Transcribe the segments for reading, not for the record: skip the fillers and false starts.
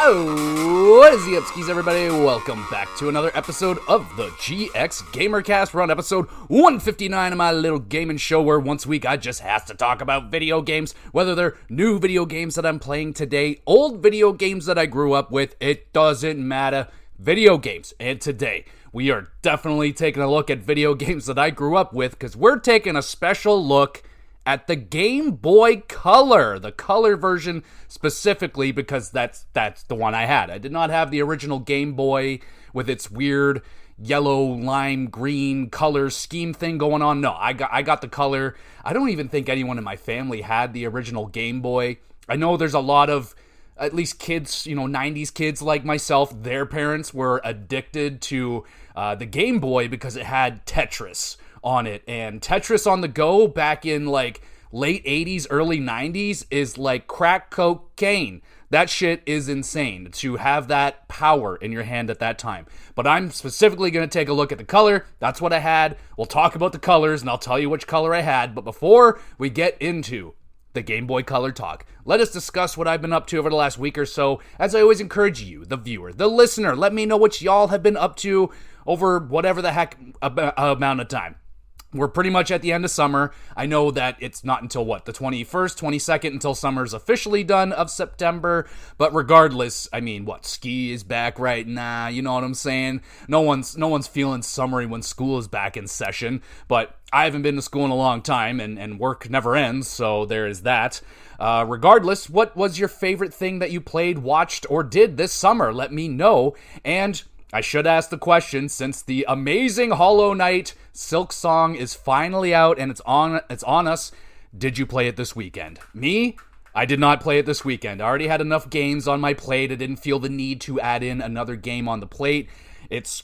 What is the upskis, everybody? Welcome back to another episode of the GXGamerCast. We're on episode 159 of my little gaming show where once a week I just has to talk about video games, whether they're new video games that I'm playing today, old video games that I grew up with, it doesn't matter. Video games. And today, we are definitely taking a look at video games that I grew up with because we're taking a special look at the Game Boy Color, the color version specifically because that's the one I had. I did not have the original Game Boy with its weird yellow, lime, green color scheme thing going on. No, I got the color. I don't even think anyone in my family had the original Game Boy. I know there's a lot of, at least kids, 90s kids like myself, their parents were addicted to the Game Boy because it had Tetris on it, and Tetris on the go back in like late 80s, early 90s is like crack cocaine. That shit is insane to have that power in your hand at that time. But I'm specifically going to take a look at the color. That's what I had. We'll talk about the colors and I'll tell you which color I had. But before we get into the Game Boy Color talk, let us discuss what I've been up to over the last week or so. As I always encourage you, the viewer, the listener, let me know what y'all have been up to over whatever the heck amount of time. We're pretty much at the end of summer. I know that it's not until, the 21st, 22nd, until summer's officially done of September. But regardless, ski is back right now, you know what I'm saying? No one's feeling summery when school is back in session. But I haven't been to school in a long time, and work never ends, so there is that. Regardless, what was your favorite thing that you played, watched, or did this summer? Let me know. And I should ask the question, since the amazing Hollow Knight Silk Song is finally out and it's on us, did you play it this weekend? Me? I did not play it this weekend. I already had enough games on my plate. I didn't feel the need to add in another game on the plate. It's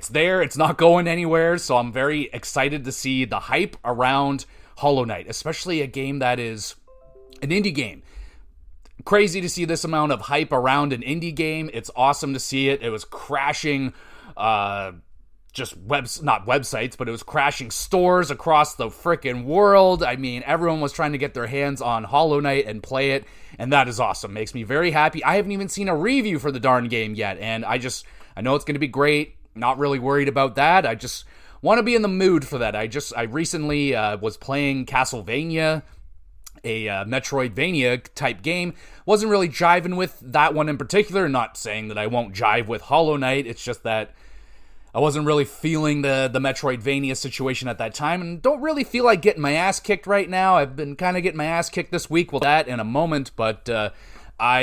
there. It's not going anywhere, so I'm very excited to see the hype around Hollow Knight, especially a game that is an indie game. Crazy to see this amount of hype around an indie game. It's awesome to see it. It was crashing not websites, but it was crashing stores across the frickin' world. Everyone was trying to get their hands on Hollow Knight and play it, and that is awesome. Makes me very happy. I haven't even seen a review for the darn game yet, and I know it's going to be great. Not really worried about that. I just want to be in the mood for that. I recently was playing Castlevania, a Metroidvania type game. Wasn't really jiving with that one in particular. Not saying that I won't jive with Hollow Knight. It's just that I wasn't really feeling the Metroidvania situation at that time, and don't really feel like getting my ass kicked right now. I've been kind of getting my ass kicked this week. With that in a moment, but I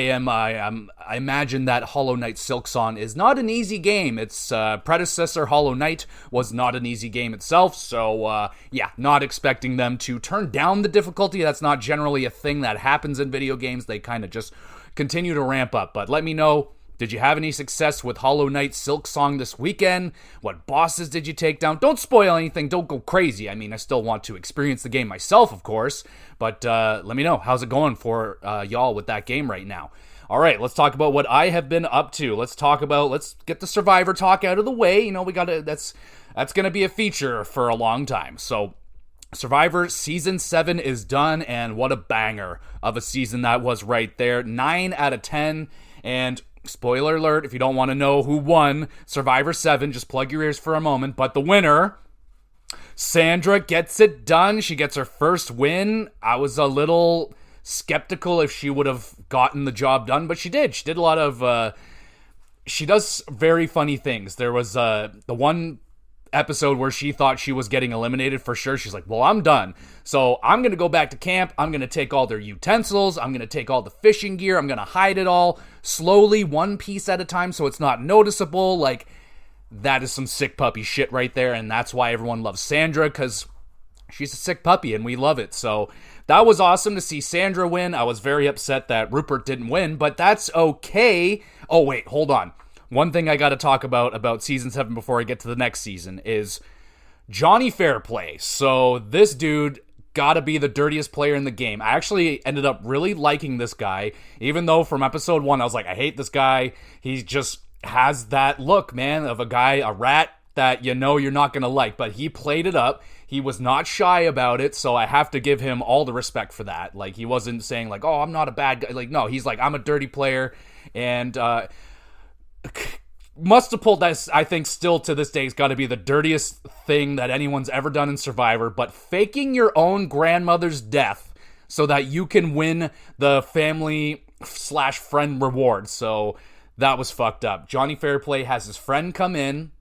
imagine that Hollow Knight Silk Song is not an easy game. Its predecessor, Hollow Knight, was not an easy game itself, so not expecting them to turn down the difficulty. That's not generally a thing that happens in video games. They kind of just continue to ramp up. But let me know, did you have any success with Hollow Knight Silk Song this weekend? What bosses did you take down? Don't spoil anything. Don't go crazy. I still want to experience the game myself, of course. But let me know. How's it going for y'all with that game right now? All right, let's talk about what I have been up to. Let's get the Survivor talk out of the way. That's going to be a feature for a long time. So Survivor Season 7 is done, and what a banger of a season that was right there. 9 out of 10, and spoiler alert, if you don't want to know who won Survivor 7, just plug your ears for a moment. But the winner, Sandra, gets it done. She gets her first win. I was a little skeptical if she would have gotten the job done, but she did. She did a lot of... she does very funny things. There was the one episode where she thought she was getting eliminated for sure. She's like, well, I'm done. So I'm going to go back to camp. I'm going to take all their utensils. I'm going to take all the fishing gear. I'm going to hide it all slowly, one piece at a time, so it's not noticeable. Like, that is some sick puppy shit right there. And that's why everyone loves Sandra, because she's a sick puppy and we love it. So that was awesome to see Sandra win. I was very upset that Rupert didn't win, but that's okay. Oh, wait, hold on. One thing I got to talk about Season 7 before I get to the next season is Johnny Fairplay. So this dude gotta be the dirtiest player in the game. I actually ended up really liking this guy, even though from episode 1 I was like, I hate this guy. He just has that look, man, of a guy, a rat that you know you're not going to like, but he played it up. He was not shy about it, so I have to give him all the respect for that. Like, he wasn't saying, like, oh, I'm not a bad guy. Like, no, he's like, I'm a dirty player, and must have pulled that. I think still to this day has got to be the dirtiest thing that anyone's ever done in Survivor, but faking your own grandmother's death so that you can win the family/friend reward. So that was fucked up. Johnny Fairplay has his friend come in.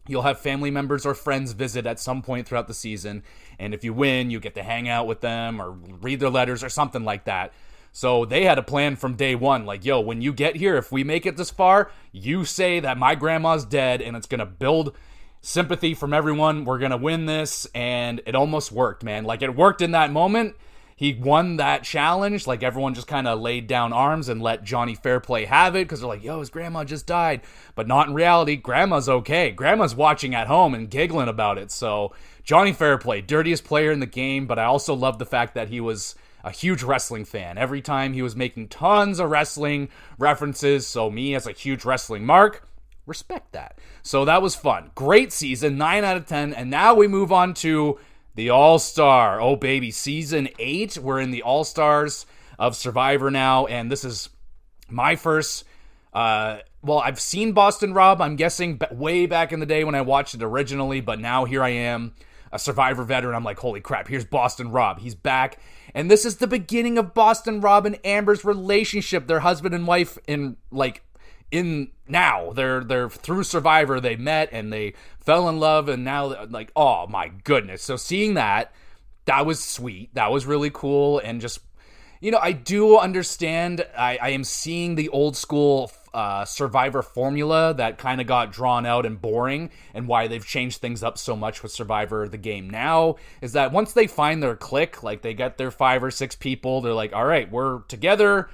You'll have family members or friends visit at some point throughout the season, and if you win, you get to hang out with them or read their letters or something like that. So they had a plan from day one, like, yo, when you get here, if we make it this far, you say that my grandma's dead, and it's going to build sympathy from everyone. We're going to win this, and it almost worked, man. Like, it worked in that moment. He won that challenge. Like, everyone just kind of laid down arms and let Johnny Fairplay have it because they're like, yo, his grandma just died. But not in reality. Grandma's okay. Grandma's watching at home and giggling about it. So Johnny Fairplay, dirtiest player in the game, but I also love the fact that he was a huge wrestling fan. Every time he was making tons of wrestling references. So me as a huge wrestling mark, respect that. So that was fun. Great season, 9 out of 10. And now we move on to the All-Star. Oh, baby. Season 8. We're in the All-Stars of Survivor now. And this is my first... well, I've seen Boston Rob, I'm guessing, way back in the day when I watched it originally. But now here I am, a Survivor veteran. I'm like, holy crap, here's Boston Rob. He's back. And this is the beginning of Boston Rob and Amber's relationship. Their husband and wife now they're through Survivor. They met and they fell in love, and now, like, oh my goodness. So seeing that was sweet. That was really cool. And just, you know, I do understand. I am seeing the old school Survivor formula that kind of got drawn out and boring, and why they've changed things up so much with Survivor the game now is that once they find their clique, like they get their 5 or 6 people, they're like, all right, we're together,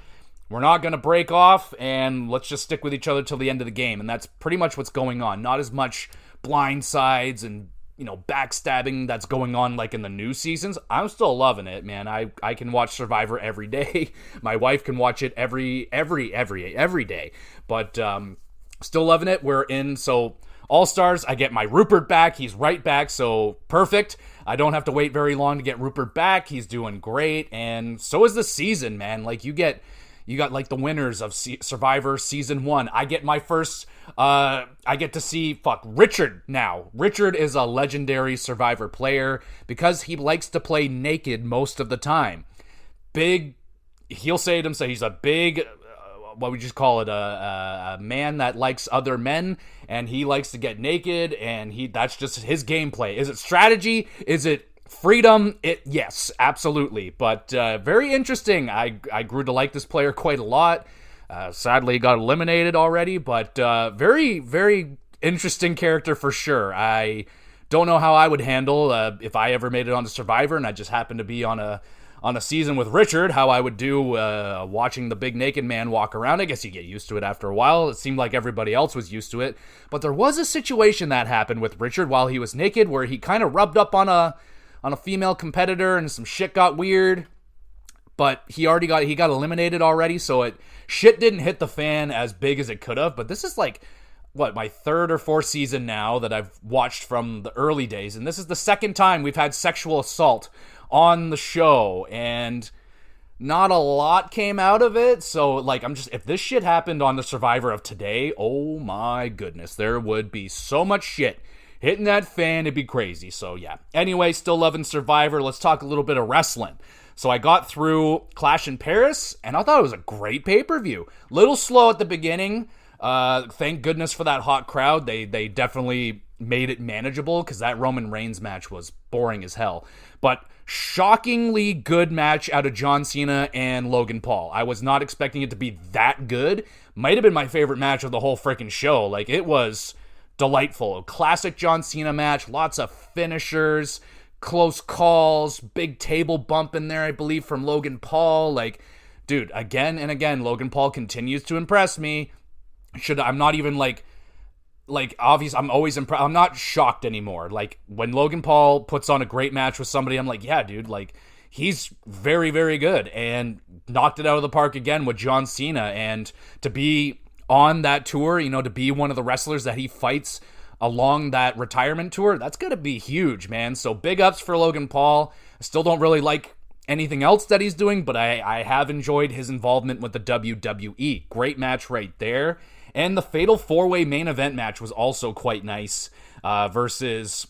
we're not going to break off, and let's just stick with each other till the end of the game. And that's pretty much what's going on. Not as much blind sides and, you know, backstabbing that's going on like in the new seasons. I'm still loving it, man. I can watch Survivor every day. My wife can watch it every day. But still loving it. We're in, so All-Stars, I get my Rupert back. He's right back, so perfect. I don't have to wait very long to get Rupert back. He's doing great, and so is the season, man. Like, you got like the winners of Survivor Season 1. I get my first, I get to see, Richard now. Richard is a legendary Survivor player because he likes to play naked most of the time. He'll say it himself, he's a big, what would you call it, a man that likes other men, and he likes to get naked, and that's just his gameplay. Is it strategy? Is it freedom? Yes, absolutely. But very interesting. I grew to like this player quite a lot. Sadly, got eliminated already, but very, very interesting character for sure. I don't know how I would handle if I ever made it onto Survivor and I just happened to be on a season with Richard, how I would do watching the big naked man walk around. I guess you get used to it after a while. It seemed like everybody else was used to it. But there was a situation that happened with Richard while he was naked where he kind of rubbed up on a female competitor and some shit got weird, but he got eliminated already, so shit didn't hit the fan as big as it could have. But this is like, my 3rd or 4th season now that I've watched from the early days, and this is the 2nd time we've had sexual assault on the show, and not a lot came out of it. So, like, if this shit happened on the Survivor of today, oh my goodness, there would be so much shit hitting that fan, it'd be crazy. So yeah. Anyway, still loving Survivor. Let's talk a little bit of wrestling. So I got through Clash in Paris, and I thought it was a great pay-per-view. Little slow at the beginning. Thank goodness for that hot crowd. They definitely made it manageable, because that Roman Reigns match was boring as hell. But shockingly good match out of John Cena and Logan Paul. I was not expecting it to be that good. Might have been my favorite match of the whole freaking show. Like, it was delightful. A classic John Cena match. Lots of finishers, close calls, big table bump in there, I believe, from Logan Paul. Like, dude, again and again, Logan Paul continues to impress me. I'm not even obvious. I'm always impressed. I'm not shocked anymore. Like, when Logan Paul puts on a great match with somebody, I'm like, yeah, dude, like, he's very, very good, and knocked it out of the park again with John Cena. And to be on that tour, you know, to be one of the wrestlers that he fights along that retirement tour, that's going to be huge, man. So big ups for Logan Paul. I still don't really like anything else that he's doing, but I have enjoyed his involvement with the WWE. Great match right there. And the Fatal 4-Way main event match was also quite nice versus,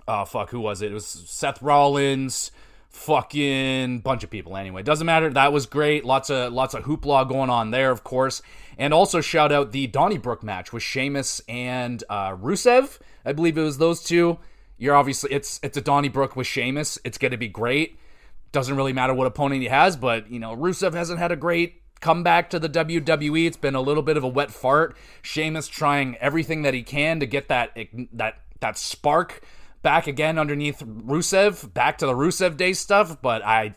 who was it? It was Seth Rollins, fucking bunch of people anyway. Doesn't matter. That was great. Lots of hoopla going on there, of course. And also shout out the Donnybrook match with Sheamus and Rusev. I believe it was those two. You're obviously, it's a Donnybrook with Sheamus. It's going to be great. Doesn't really matter what opponent he has, but, you know, Rusev hasn't had a great comeback to the WWE. It's been a little bit of a wet fart. Sheamus trying everything that he can to get that spark back again underneath Rusev, back to the Rusev Day stuff, but I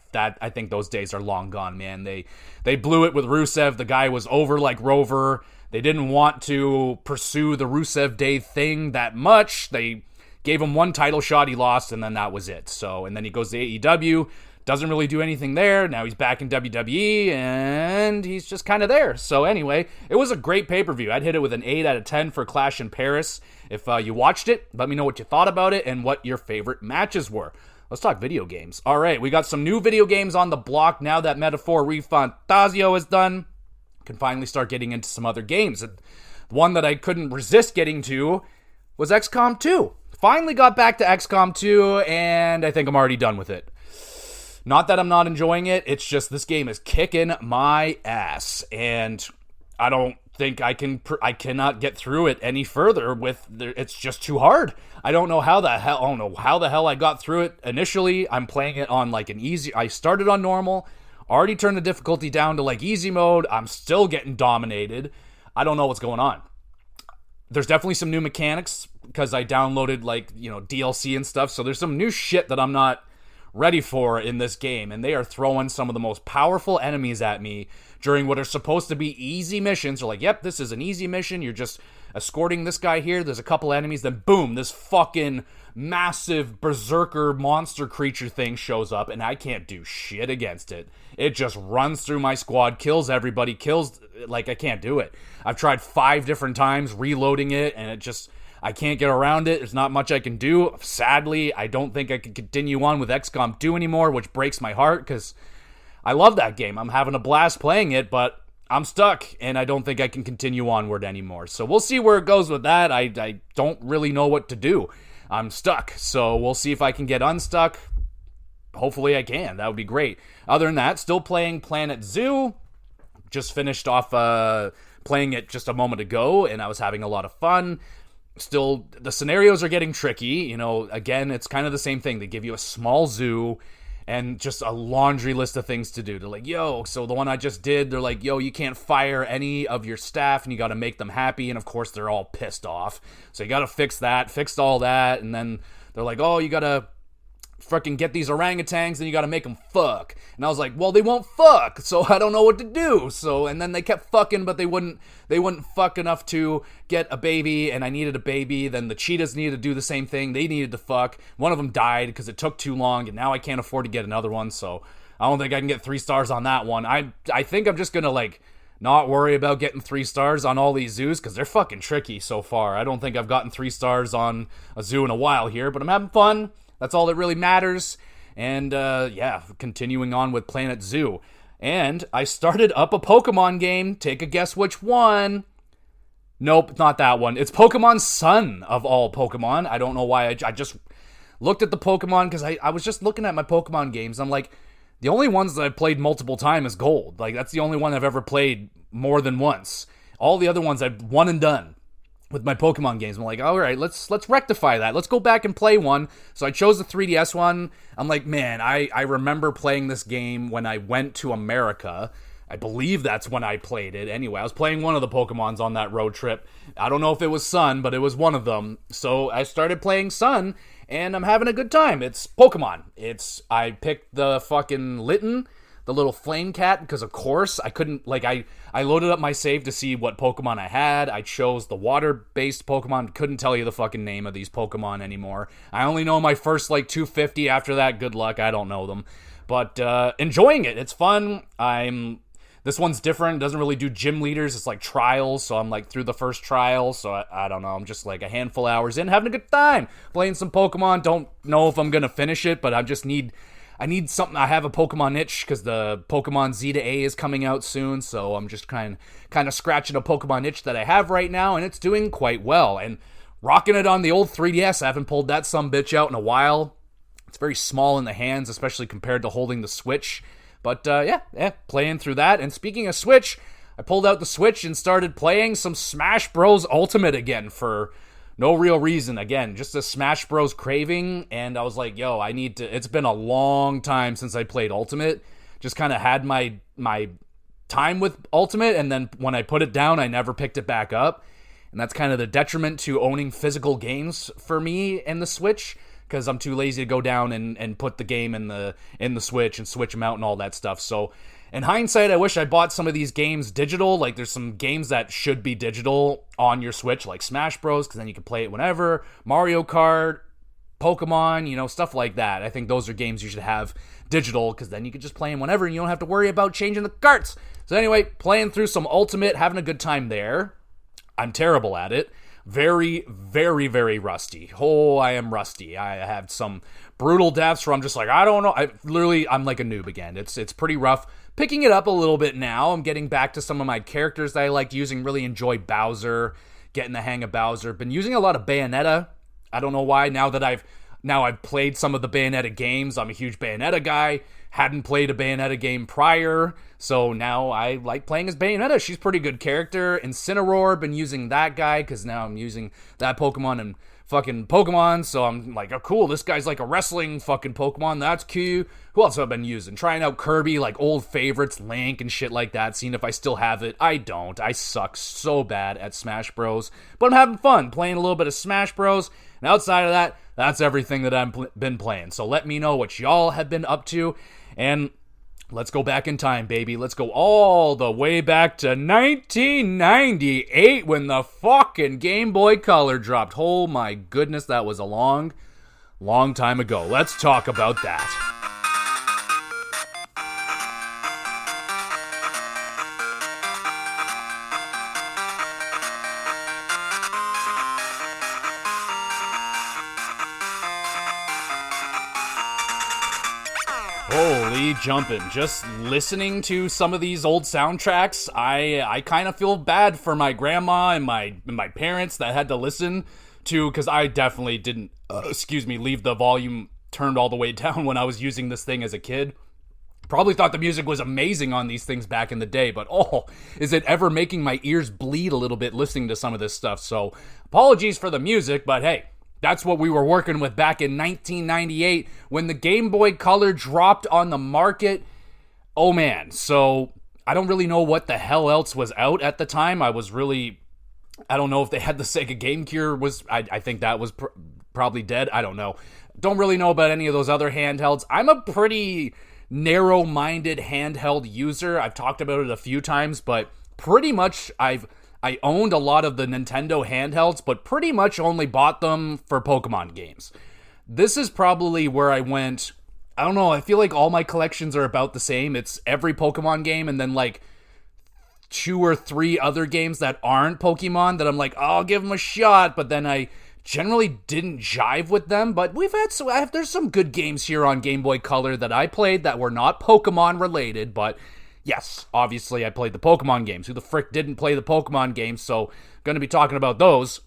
think those days are long gone, man. They blew it with Rusev. The guy was over like Rover. They didn't want to pursue the Rusev Day thing that much. They gave him one title shot, he lost, and then that was it. So, and then he goes to AEW, doesn't really do anything there. Now he's back in WWE, and he's just kind of there. So anyway, it was a great pay-per-view. I'd hit it with an 8 out of 10 for Clash in Paris. If you watched it, let me know what you thought about it and what your favorite matches were. Let's talk video games. All right, we got some new video games on the block now that Metaphor ReFantasio is done. Can finally start getting into some other games. And one that I couldn't resist getting to was XCOM 2. Finally got back to XCOM 2, and I think I'm already done with it. Not that I'm not enjoying it, it's just this game is kicking my ass, and I don't think I cannot get through it any further it's just too hard. I don't know how the hell I got through it initially. I'm playing it on like an easy, I started on normal, already turned the difficulty down to like easy mode, I'm still getting dominated. I don't know what's going on. There's definitely some new mechanics because I downloaded like, you know, DLC and stuff, so there's some new shit that I'm not ready for in this game, and they are throwing some of the most powerful enemies at me during what are supposed to be easy missions. They're like, yep, this is an easy mission, you're just escorting this guy here, there's a couple enemies, then boom, this fucking massive berserker monster creature thing shows up, and I can't do shit against it. It just runs through my squad, kills everybody, I can't do it. I've tried 5 different times reloading it, and I can't get around it. There's not much I can do. Sadly, I don't think I can continue on with XCOM 2 anymore, which breaks my heart because I love that game. I'm having a blast playing it, but I'm stuck, and I don't think I can continue onward anymore. So we'll see where it goes with that. I don't really know what to do. I'm stuck, so we'll see if I can get unstuck. Hopefully I can. That would be great. Other than that, still playing Planet Zoo. Just finished off playing it just a moment ago, and I was having a lot of fun. Still, the scenarios are getting tricky. You know, again, it's kind of the same thing. They give you a small zoo and just a laundry list of things to do. They're like, yo, so the one I just did, they're like, yo, you can't fire any of your staff, and you got to make them happy. And of course, they're all pissed off. So you got to fix that, fixed all that. And then they're like, oh, you got to fucking get these orangutans and you gotta make them fuck. And I was like, well, they won't fuck, so I don't know what to do. So, and then they kept fucking, but they wouldn't fuck enough to get a baby, and I needed a baby. Then the cheetahs needed to do the same thing. They needed to fuck. One of them died because it took too long, and now I can't afford to get another one, so I don't think I can get 3 stars on that one. I think I'm just gonna, like, not worry about getting 3 stars on all these zoos, because they're fucking tricky so far. I don't think I've gotten 3 stars on a zoo in a while here, but I'm having fun. That's all that really matters. And, continuing on with Planet Zoo. And I started up a Pokemon game. Take a guess which one. Nope, not that one. It's Pokemon Sun, of all Pokemon. I don't know why. I just looked at the Pokemon, because I was just looking at my Pokemon games. I'm like, the only ones that I've played multiple times is Gold. Like, that's the only one I've ever played more than once. All the other ones I've one and done with my Pokemon games. I'm like, all right, let's rectify that. Let's go back and play one. So I chose the 3DS one. I'm like, man, I remember playing this game when I went to America. I believe that's when I played it. Anyway, I was playing one of the Pokemons on that road trip. I don't know if it was Sun, but it was one of them. So I started playing Sun, and I'm having a good time. It's Pokemon. I picked the fucking Litten, the little flame cat, because of course I couldn't, like, I loaded up my save to see what Pokemon I had. I chose the water-based Pokemon. Couldn't tell you the fucking name of these Pokemon anymore. I only know my first, 250. After that, good luck. I don't know them. But enjoying it. It's fun. This one's different. It doesn't really do gym leaders. It's like trials. So I'm like through the first trial. So I don't know. I'm just like a handful of hours in, having a good time playing some Pokemon. Don't know if I'm going to finish it, but I need something. I have a Pokemon itch because the Pokemon Z to A is coming out soon. So I'm just kind of scratching a Pokemon itch that I have right now, and it's doing quite well. And rocking it on the old 3DS. I haven't pulled that sumbitch out in a while. It's very small in the hands, especially compared to holding the Switch. But yeah, playing through that. And speaking of Switch, I pulled out the Switch and started playing some Smash Bros. Ultimate again for no real reason. Again, just a Smash Bros. Craving. And I was like, yo, I need to... It's been a long time since I played Ultimate. Just kind of had my time with Ultimate, and then when I put it down, I never picked it back up. And that's kind of the detriment to owning physical games for me in the Switch, because I'm too lazy to go down and put the game in the Switch and switch them out and all that stuff. So in hindsight, I wish I bought some of these games digital. Like, there's some games that should be digital on your Switch, like Smash Bros, because then you can play it whenever. Mario Kart, Pokemon, stuff like that. I think those are games you should have digital, because then you can just play them whenever and you don't have to worry about changing the carts. So anyway, playing through some Ultimate, having a good time there. I'm terrible at it. Very, very, very rusty. Oh, I am rusty. I have some brutal deaths where I'm just like, I don't know. I'm like a noob again. It's pretty rough. Picking it up a little bit now. I'm getting back to some of my characters that I liked using. Really enjoy Bowser. Getting the hang of Bowser. Been using a lot of Bayonetta. I don't know why. Now I've played some of the Bayonetta games. I'm a huge Bayonetta guy. Hadn't played a Bayonetta game prior, so now I like playing as Bayonetta. She's a pretty good character. Incineroar, been using that guy, because now I'm using that Pokemon and fucking Pokemon, so I'm like, oh cool, this guy's like a wrestling fucking Pokemon, that's cute. Who else have I been using? Trying out Kirby, like old favorites, Link and shit like that, seeing if I still have it. I don't. I suck so bad at Smash Bros, but I'm having fun playing a little bit of Smash Bros, and outside of that, that's everything that I've been playing. So let me know what y'all have been up to. And let's go back in time, baby. Let's go all the way back to 1998 when the fucking Game Boy Color dropped. Oh my goodness, that was a long, long time ago. Let's talk about that. Holy jumping. Just listening to some of these old soundtracks, I kind of feel bad for my grandma and my parents that had to listen to, because I definitely didn't, leave the volume turned all the way down when I was using this thing as a kid. Probably thought the music was amazing on these things back in the day, but is it ever making my ears bleed a little bit listening to some of this stuff? So apologies for the music, but hey, that's what we were working with back in 1998 when the Game Boy Color dropped on the market. Oh man, so I don't really know what the hell else was out at the time. I don't know if they had the Sega Game Gear. I think that was probably dead. I don't know. Don't really know about any of those other handhelds. I'm a pretty narrow-minded handheld user. I've talked about it a few times, but pretty much I owned a lot of the Nintendo handhelds, but pretty much only bought them for Pokemon games. This is probably where I went, I don't know, I feel like all my collections are about the same. It's every Pokemon game and then like 2 or 3 other games that aren't Pokemon that I'm like, I'll give them a shot, but then I generally didn't jive with them. But there's some good games here on Game Boy Color that I played that were not Pokemon related, but yes, obviously I played the Pokemon games. Who the frick didn't play the Pokemon games? So I'm going to be talking about those.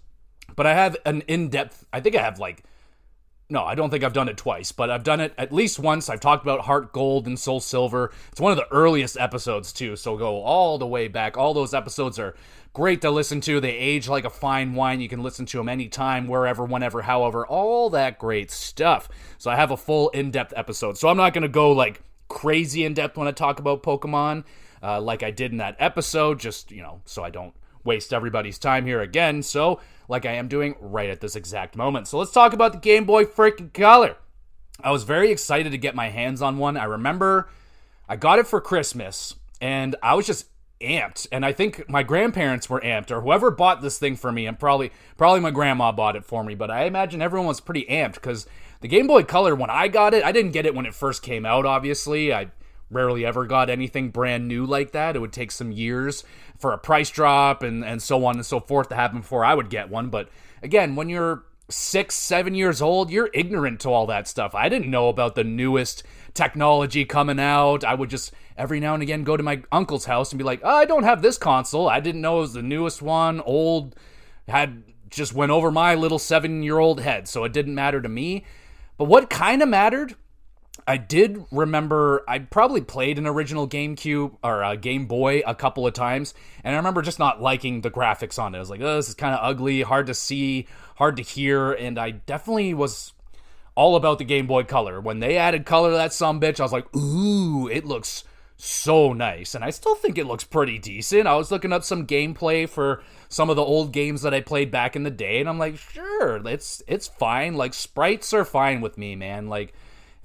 But I have an in-depth, I don't think I've done it twice, but I've done it at least once. I've talked about Heart Gold and Soul Silver. It's one of the earliest episodes too, so go all the way back. All those episodes are great to listen to. They age like a fine wine. You can listen to them anytime, wherever, whenever, however, all that great stuff. So I have a full in-depth episode. So I'm not going to go like crazy in-depth when I talk about Pokemon like I did in that episode, just, so I don't waste everybody's time here again, so like I am doing right at this exact moment. So let's talk about the Game Boy freaking Color. I was very excited to get my hands on one. I remember I got it for Christmas, and I was just amped, and I think my grandparents were amped, or whoever bought this thing for me, and probably my grandma bought it for me, but I imagine everyone was pretty amped, because the Game Boy Color, when I got it, I didn't get it when it first came out, obviously. I rarely ever got anything brand new like that. It would take some years for a price drop and so on and so forth to happen before I would get one. But again, when you're 6, 7 years old, you're ignorant to all that stuff. I didn't know about the newest technology coming out. I would just every now and again go to my uncle's house and be like, oh, I don't have this console. I didn't know it was the newest one. Old, had just went over my little 7-year-old head, so it didn't matter to me. But what kind of mattered, I did remember I probably played an original GameCube or a Game Boy a couple of times, and I remember just not liking the graphics on it. I was like, oh, this is kind of ugly, hard to see, hard to hear, and I definitely was all about the Game Boy Color. When they added color to that sumbitch, I was like, ooh, it looks so nice, and I still think it looks pretty decent. I was looking up some gameplay for some of the old games that I played back in the day, and I'm like, sure, it's fine. Like, sprites are fine with me, man. Like,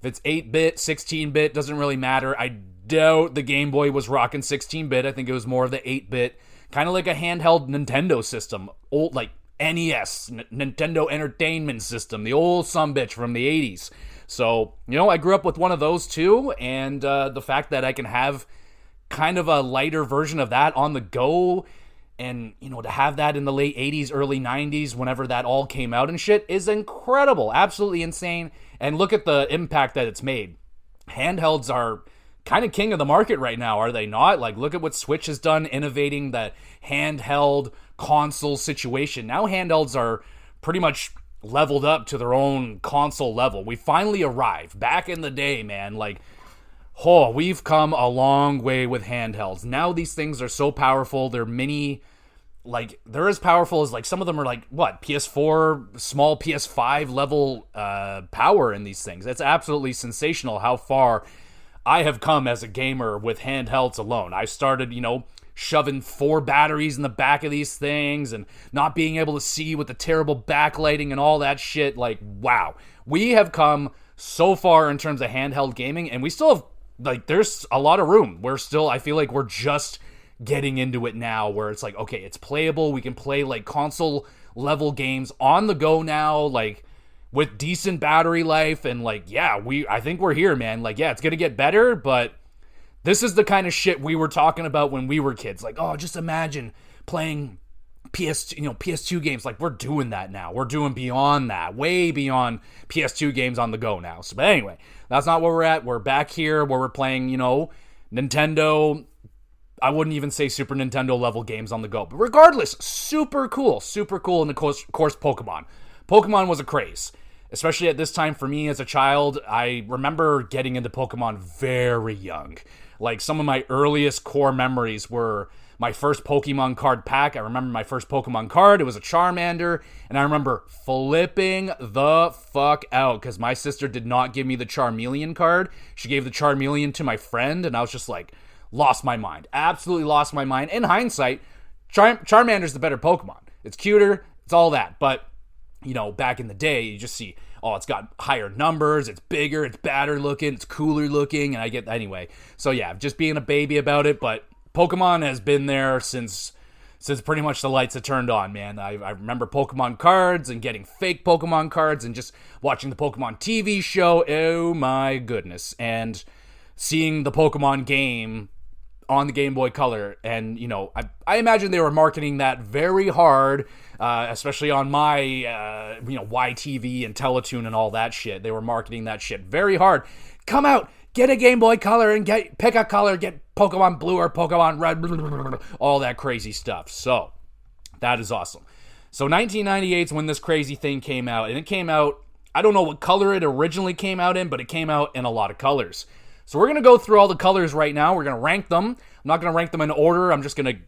if it's 8-bit, 16-bit, doesn't really matter. I doubt the Game Boy was rocking 16-bit. I think it was more of the 8-bit, kind of like a handheld Nintendo system. Old, like NES, Nintendo Entertainment System, the old sumbitch from the 80s. So, I grew up with one of those too, and the fact that I can have kind of a lighter version of that on the go, and, to have that in the late 80s, early 90s, whenever that all came out and shit, is incredible. Absolutely insane. And look at the impact that it's made. Handhelds are kind of king of the market right now, are they not? Like, look at what Switch has done, innovating that handheld console situation. Now handhelds are pretty much leveled up to their own console level. We finally arrived. Back in the day, man, like, we've come a long way with handhelds. Now these things are so powerful. They're mini, like, they're as powerful as, like, some of them are like, PS4, small PS5 level power in these things. It's absolutely sensational how far I have come as a gamer with handhelds alone. I started, shoving 4 batteries in the back of these things and not being able to see with the terrible backlighting and all that shit. Like, wow. We have come so far in terms of handheld gaming, and we still have, like, there's a lot of room. I feel like we're just getting into it now, where it's like, okay, it's playable. We can play, like, console level games on the go now, like, with decent battery life, and, like, yeah, I think we're here, man. Like, yeah, it's gonna get better, but this is the kind of shit we were talking about when we were kids. Like, oh, just imagine playing PS2 games. Like, we're doing that now. We're doing beyond that, way beyond PS2 games on the go now. So, but anyway, that's not where we're at. We're back here where we're playing, Nintendo. I wouldn't even say Super Nintendo level games on the go. But regardless, super cool. And of course, Pokemon. Pokemon was a craze, especially at this time for me as a child. I remember getting into Pokemon very young. Like, some of my earliest core memories were my first Pokemon card pack. I remember my first Pokemon card. It was a Charmander, and I remember flipping the fuck out because my sister did not give me the Charmeleon card. She gave the Charmeleon to my friend, and I was just like, lost my mind. Absolutely lost my mind. In hindsight, Charmander's the better Pokemon. It's cuter. It's all that. But, back in the day, you just see, it's got higher numbers, it's bigger, it's badder looking, it's cooler looking, and I get, anyway. So yeah, just being a baby about it, but Pokemon has been there since pretty much the lights have turned on, man. I remember Pokemon cards and getting fake Pokemon cards and just watching the Pokemon TV show. Oh my goodness. And seeing the Pokemon game on the Game Boy Color, and I imagine they were marketing that very hard, especially on my YTV and Teletoon and all that shit. They were marketing that shit very hard. Come out, get a Game Boy Color and pick a color, get Pokemon Blue or Pokemon Red, all that crazy stuff. So that is awesome. So 1998 is when this crazy thing came out, and it came out, I don't know what color it originally came out in, but it came out in a lot of colors. So we're going to go through all the colors right now. We're going to rank them. I'm not going to rank them in order. I'm just going to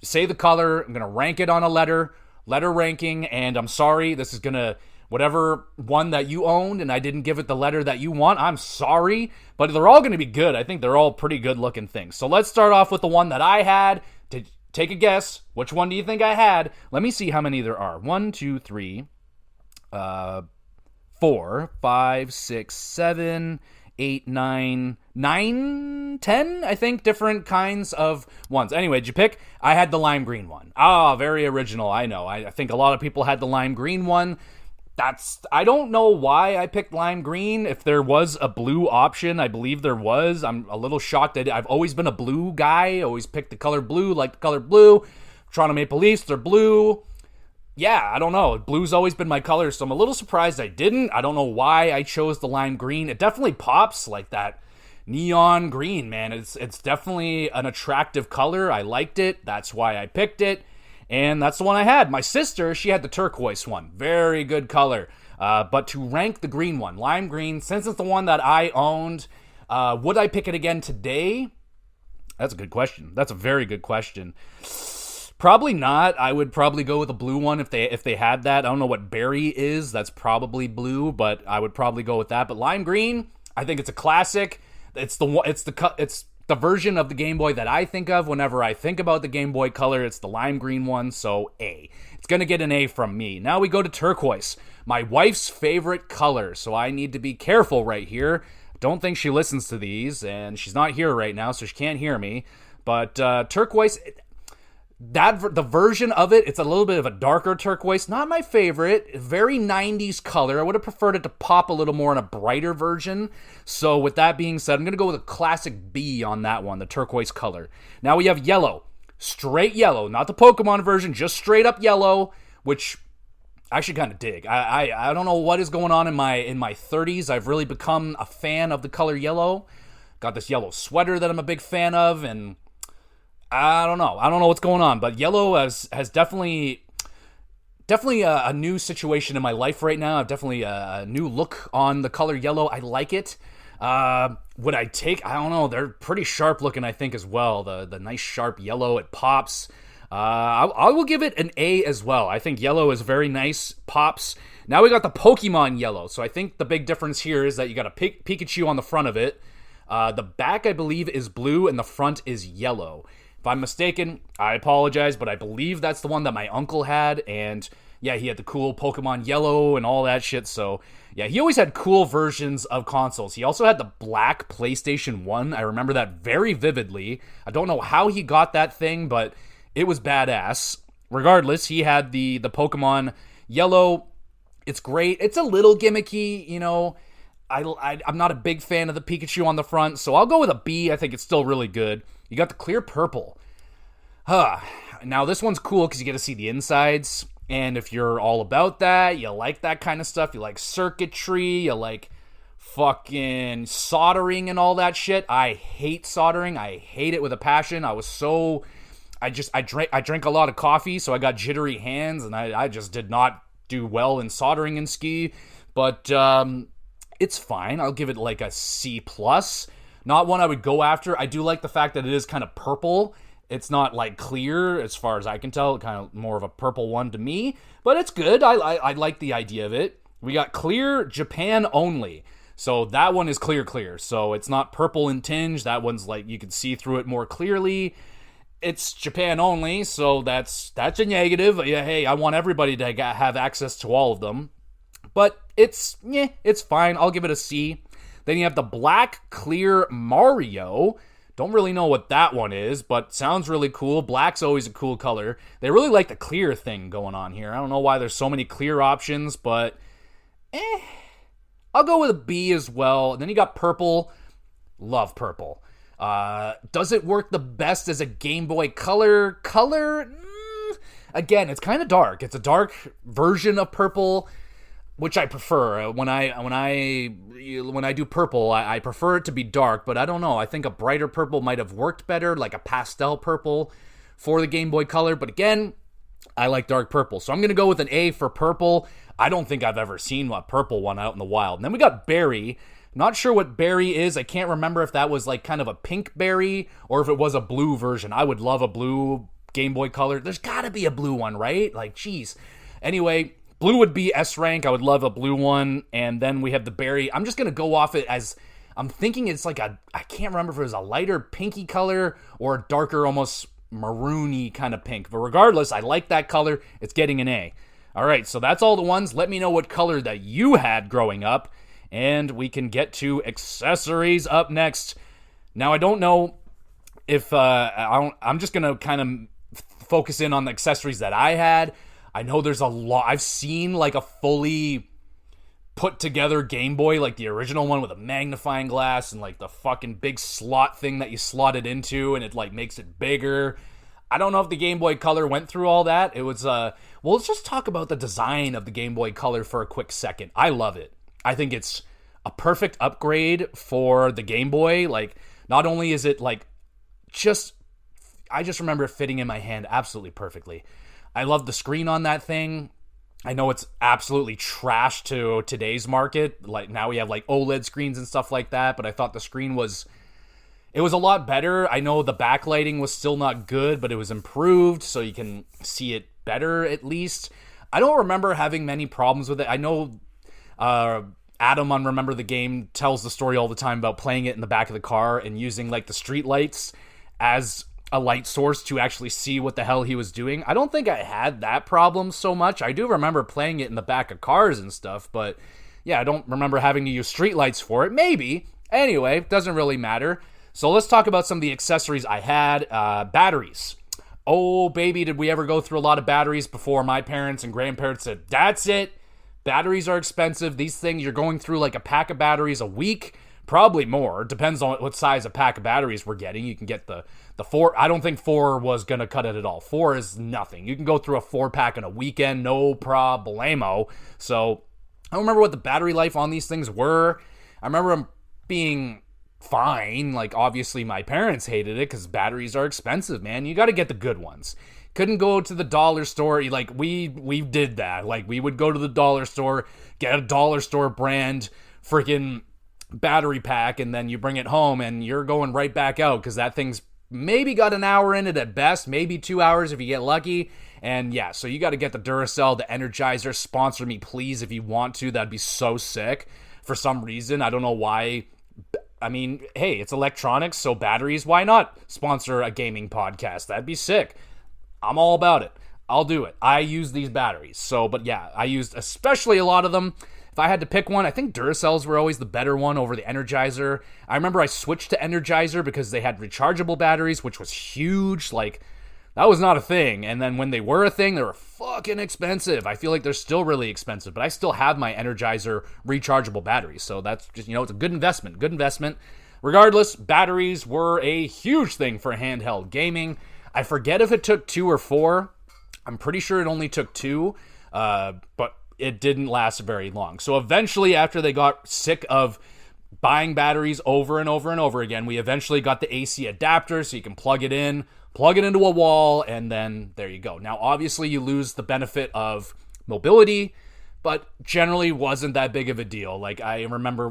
say the color. I'm going to rank it on a letter ranking. And I'm sorry, this is going to, whatever one that you owned and I didn't give it the letter that you want, I'm sorry. But they're all going to be good. I think they're all pretty good looking things. So let's start off with the one that I had. To take a guess, which one do you think I had? Let me see how many there are. 1, 2, 3, 4, 5, 6, 7... 8, 9, 10, I think, different kinds of ones. Anyway, did you pick? I had the lime green one. Very original, I know. I think a lot of people had the lime green one. I don't know why I picked lime green. If there was a blue option, I believe there was. I'm a little shocked that I've always been a blue guy. Always picked the color blue, like the color blue. Toronto Maple Leafs, they're blue. Yeah, I don't know. Blue's always been my color, so I'm a little surprised I didn't. I don't know why I chose the lime green. It definitely pops like that neon green, man. It's definitely an attractive color. I liked it. That's why I picked it. And that's the one I had. My sister, she had the turquoise one. Very good color. But to rank the green one, lime green, since it's the one that I owned, would I pick it again today? That's a good question. That's a very good question. Probably not. I would probably go with a blue one if they had that. I don't know what berry is. That's probably blue, but I would probably go with that. But lime green, I think it's a classic. It's the version of the Game Boy that I think of whenever I think about the Game Boy Color. It's the lime green one, so A. It's going to get an A from me. Now we go to turquoise, my wife's favorite color, so I need to be careful right here. Don't think she listens to these, and she's not here right now, so she can't hear me. But turquoise, the version of it, it's a little bit of a darker turquoise. Not my favorite. Very 90s color. I would have preferred it to pop a little more in a brighter version. So with that being said, I'm going to go with a classic B on that one, the turquoise color. Now we have yellow. Straight yellow. Not the Pokemon version, just straight up yellow, which I actually kind of dig. I don't know what is going on in my 30s. I've really become a fan of the color yellow. Got this yellow sweater that I'm a big fan of, and I don't know what's going on, but yellow has definitely a new situation in my life right now. I've definitely a new look on the color yellow. I like it. Would I take? I don't know. They're pretty sharp looking, I think, as well. The nice sharp yellow, it pops. I will give it an A as well. I think yellow is very nice, pops. Now we got the Pokemon yellow. So I think the big difference here is that you got a Pikachu on the front of it. The back, I believe, is blue, and the front is yellow. If I'm mistaken, I apologize, but I believe that's the one that my uncle had, and yeah, he had the cool Pokemon Yellow and all that shit, so yeah, he always had cool versions of consoles. He also had the black PlayStation 1, I remember that very vividly. I don't know how he got that thing, but it was badass. Regardless, he had the Pokemon Yellow. It's great. It's a little gimmicky, you know. I'm not a big fan of the Pikachu on the front, so I'll go with a B. I think it's still really good. You got the clear purple. Now this one's cool because you get to see the insides, and if you're all about that, you like that kind of stuff, you like circuitry, you like fucking soldering and all that shit. I hate soldering. I hate it with a passion. I drank a lot of coffee, so I got jittery hands, and I just did not do well in soldering in ski, but it's fine. I'll give it like a C+. Not one I would go after. I do like the fact that it is kind of purple. It's not like clear as far as I can tell. Kind of more of a purple one to me. But it's good. I like the idea of it. We got clear Japan only. So that one is clear. So it's not purple in tinge. That one's like you can see through it more clearly. It's Japan only. So that's a negative. Yeah, hey, I want everybody to have access to all of them. But it's fine. I'll give it a C. Then you have the black clear Mario. Don't really know what that one is, but sounds really cool. Black's always a cool color. They really like the clear thing going on here. I don't know why there's so many clear options, but I'll go with a B as well. And then you got purple. Love purple. Does it work the best as a Game Boy Color? Again, it's kind of dark. It's a dark version of purple, which I prefer. When I do purple, I prefer it to be dark, but I don't know. I think a brighter purple might have worked better, like a pastel purple for the Game Boy Color. But again, I like dark purple. So I'm going to go with an A for purple. I don't think I've ever seen a purple one out in the wild. And then we got berry. Not sure what berry is. I can't remember if that was like kind of a pink berry or if it was a blue version. I would love a blue Game Boy Color. There's got to be a blue one, right? Like, geez. Anyway, blue would be S rank. I would love a blue one. And then we have the berry. I'm just going to go off it as I'm thinking it's like I can't remember if it was a lighter pinky color or a darker, almost maroony kind of pink. But regardless, I like that color. It's getting an A. All right, so that's all the ones. Let me know what color that you had growing up. And we can get to accessories up next. Now, I don't know if I'm just going to kind of focus in on the accessories that I had. I know there's a lot. I've seen like a fully put together Game Boy, like the original one with a magnifying glass and like the fucking big slot thing that you slot it into and it like makes it bigger. I don't know if the Game Boy Color went through all that. It was, well, let's just talk about the design of the Game Boy Color for a quick second. I love it. I think it's a perfect upgrade for the Game Boy. Like, not only is it like I just remember it fitting in my hand absolutely perfectly. I love the screen on that thing. I know it's absolutely trash to today's market. Like, now we have like OLED screens and stuff like that, but I thought the screen was a lot better. I know the backlighting was still not good, but it was improved, so you can see it better at least. I don't remember having many problems with it. I know Adam on Remember the Game tells the story all the time about playing it in the back of the car and using like the street lights as a light source to actually see what the hell he was doing. I don't think I had that problem so much. I do remember playing it in the back of cars and stuff, but yeah, I don't remember having to use streetlights for it. Maybe. Anyway, doesn't really matter. So let's talk about some of the accessories I had. Batteries. Oh, baby, did we ever go through a lot of batteries before my parents and grandparents said, that's it. Batteries are expensive. These things, you're going through like a pack of batteries a week. Probably more. Depends on what size of pack of batteries we're getting. You can get the 4. I don't think 4 was going to cut it at all. 4 is nothing. You can go through a 4-pack in a weekend. No problemo. So I don't remember what the battery life on these things were. I remember them being fine. Like, obviously my parents hated it because batteries are expensive, man. You got to get the good ones. Couldn't go to the dollar store. Like, we did that. Like, we would go to the dollar store, get a dollar store brand freaking battery pack, and then you bring it home and you're going right back out because that thing's maybe got an hour in it at best, maybe 2 hours if you get lucky. And yeah, so you got to get the Duracell, the Energizer. Sponsor me, please, if you want to. That'd be so sick. For some reason, I don't know why. I mean, hey, it's electronics, so batteries, why not sponsor a gaming podcast? That'd be sick. I'm all about it. I'll do it. I use these batteries. So, but yeah, I used especially a lot of them. If I had to pick one, I think Duracells were always the better one over the Energizer. I remember I switched to Energizer because they had rechargeable batteries, which was huge. Like, that was not a thing. And then when they were a thing, they were fucking expensive. I feel like they're still really expensive, but I still have my Energizer rechargeable batteries. So that's just, it's a good investment. Good investment. Regardless, batteries were a huge thing for handheld gaming. I forget if it took 2 or 4. I'm pretty sure it only took 2, but it didn't last very long. So eventually, after they got sick of buying batteries over and over and over again, we eventually got the AC adapter so you can plug it into a wall, and then there you go. Now, obviously, you lose the benefit of mobility, but generally wasn't that big of a deal. Like, I remember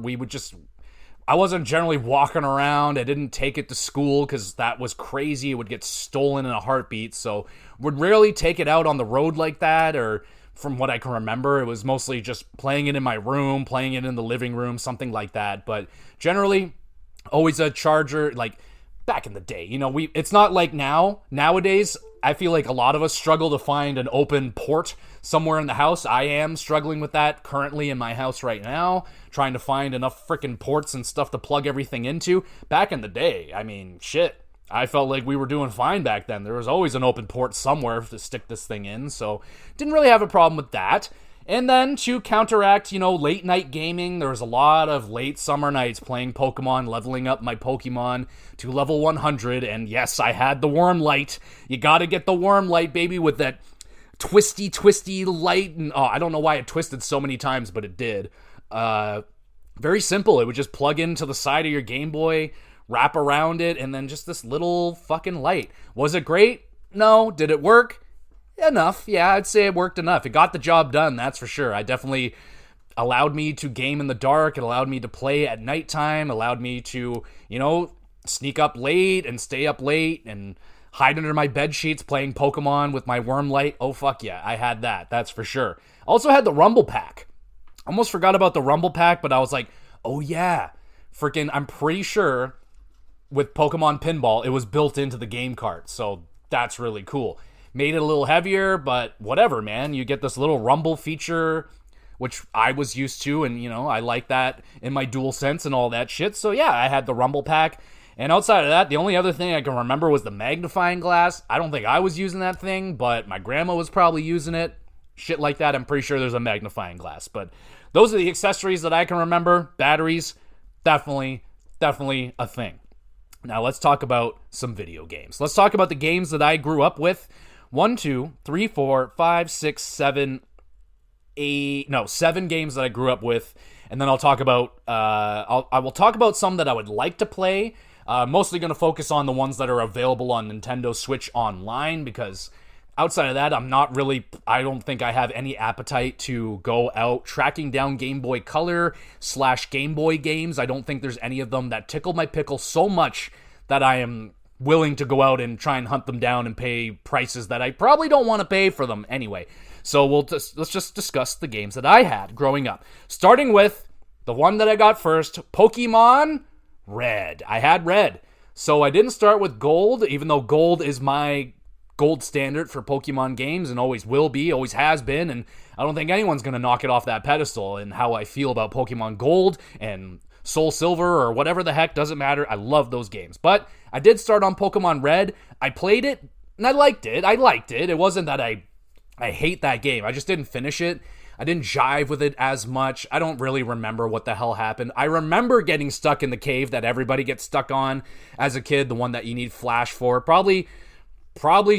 I wasn't generally walking around. I didn't take it to school because that was crazy. It would get stolen in a heartbeat, so would rarely take it out on the road like that, or from what I can remember, it was mostly just playing it in my room, playing it in the living room, something like that. But generally, always a charger. Like, back in the day, it's not like nowadays. I feel like a lot of us struggle to find an open port somewhere in the house. I am struggling with that currently in my house right now, trying to find enough freaking ports and stuff to plug everything into. Back in the day, I mean, shit, I felt like we were doing fine back then. There was always an open port somewhere to stick this thing in, so didn't really have a problem with that. And then to counteract, late night gaming, there was a lot of late summer nights playing Pokemon, leveling up my Pokemon to level 100, and yes, I had the Worm Light. You gotta get the Worm Light, baby, with that twisty light, and I don't know why it twisted so many times, but it did. Very simple. It would just plug into the side of your Game Boy, wrap around it, and then just this little fucking light. Was it great? No. Did it work? Enough. Yeah, I'd say it worked enough. It got the job done, that's for sure. I definitely allowed me to game in the dark. It allowed me to play at nighttime. Allowed me to, sneak up late and stay up late and hide under my bed sheets playing Pokemon with my Worm Light. Oh, fuck yeah. I had that. That's for sure. Also had the Rumble Pack. Almost forgot about the Rumble Pack, but I was like, oh yeah. Freaking, I'm pretty sure with Pokemon Pinball, it was built into the game cart. So that's really cool. Made it a little heavier, but whatever, man. You get this little rumble feature, which I was used to, and, I like that in my DualSense and all that shit. So, yeah, I had the Rumble Pack. And outside of that, the only other thing I can remember was the magnifying glass. I don't think I was using that thing, but my grandma was probably using it. shit like that, I'm pretty sure there's a magnifying glass. But those are the accessories that I can remember. Batteries, definitely a thing. Now let's talk about some video games. Let's talk about the games that I grew up with. 1, 2, 3, 4, 5, 6, 7, 8, no, 7 games that I grew up with. And then I'll talk about, I will talk about some that I would like to play. Mostly going to focus on the ones that are available on Nintendo Switch Online, because outside of that, I don't think I have any appetite to go out tracking down Game Boy Color / Game Boy games. I don't think there's any of them that tickle my pickle so much that I am willing to go out and try and hunt them down and pay prices that I probably don't want to pay for them anyway. So let's just discuss the games that I had growing up. Starting with the one that I got first, Pokemon Red. I had Red. So I didn't start with Gold, even though Gold is my gold standard for Pokemon games and always will be, always has been, and I don't think anyone's going to knock it off that pedestal. And how I feel about Pokemon Gold and Soul Silver or whatever the heck, doesn't matter. I love those games. But I did start on Pokemon Red. I played it and I liked it. It wasn't that I hate that game. I just didn't finish it. I didn't jive with it as much. I don't really remember what the hell happened. I remember getting stuck in the cave that everybody gets stuck on as a kid, the one that you need Flash for. Probably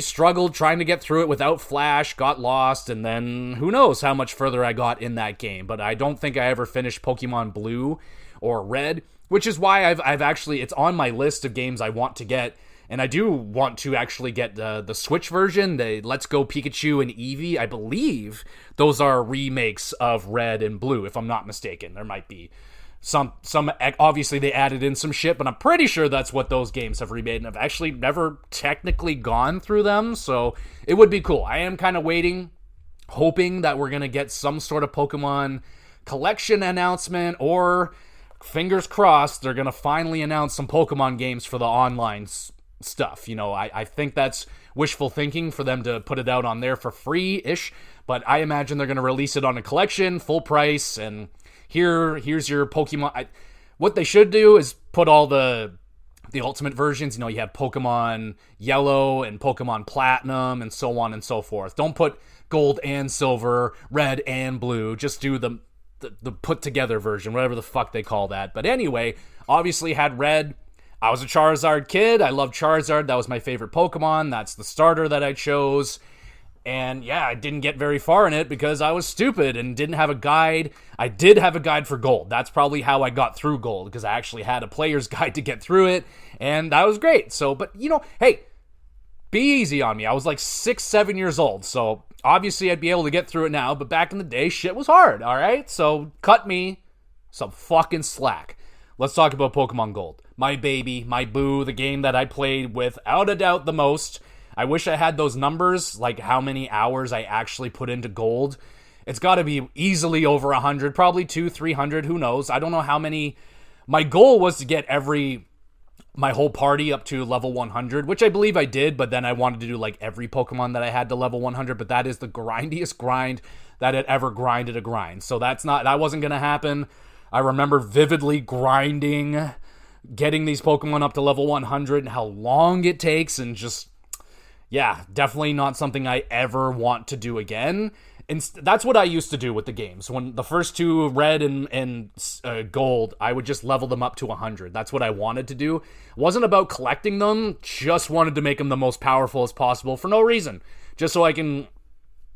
struggled trying to get through it without Flash, got lost, and then who knows how much further I got in that game. But I don't think I ever finished Pokemon Blue or Red, which is why I've actually, it's on my list of games I want to get. And I do want to actually get the Switch version, the Let's Go Pikachu and Eevee. I believe those are remakes of Red and Blue, if I'm not mistaken. There might be some obviously they added in some shit, but I'm pretty sure that's what those games have remade, and I've actually never technically gone through them, so it would be cool. I am kind of waiting, hoping that we're going to get some sort of Pokemon collection announcement, or fingers crossed, they're going to finally announce some Pokemon games for the online stuff. You know, I think that's wishful thinking for them to put it out on there for free-ish, but I imagine they're going to release it on a collection, full price, and here's your Pokemon. What they should do is put all the ultimate versions. You know, you have Pokemon Yellow and Pokemon Platinum and so on and so forth. Don't put Gold and Silver, Red and Blue. Just do the put together version, whatever the fuck they call that. But anyway, obviously had Red. I was a Charizard kid. I love Charizard. That was my favorite Pokemon. That's the starter that I chose. And yeah, I didn't get very far in it because I was stupid and didn't have a guide. I did have a guide for Gold. That's probably how I got through Gold, because I actually had a player's guide to get through it, and that was great. So, but you know, hey, be easy on me. I was like 6, 7 years old, so obviously I'd be able to get through it now, but back in the day, shit was hard, all right? So cut me some fucking slack. Let's talk about Pokemon Gold. My baby, my boo, the game that I played without a doubt the most. I wish I had those numbers, like how many hours I actually put into Gold. It's got to be easily over 100, probably 200, 300, who knows. I don't know how many. My goal was to get my whole party up to level 100, which I believe I did, but then I wanted to do like every Pokemon that I had to level 100, but that is the grindiest grind that had ever grinded a grind. So that wasn't going to happen. I remember vividly grinding, getting these Pokemon up to level 100 and how long it takes, and just, yeah, definitely not something I ever want to do again. And that's what I used to do with the games. When the first two, Red and Gold, I would just level them up to 100. That's what I wanted to do. It wasn't about collecting them, just wanted to make them the most powerful as possible for no reason. Just so I can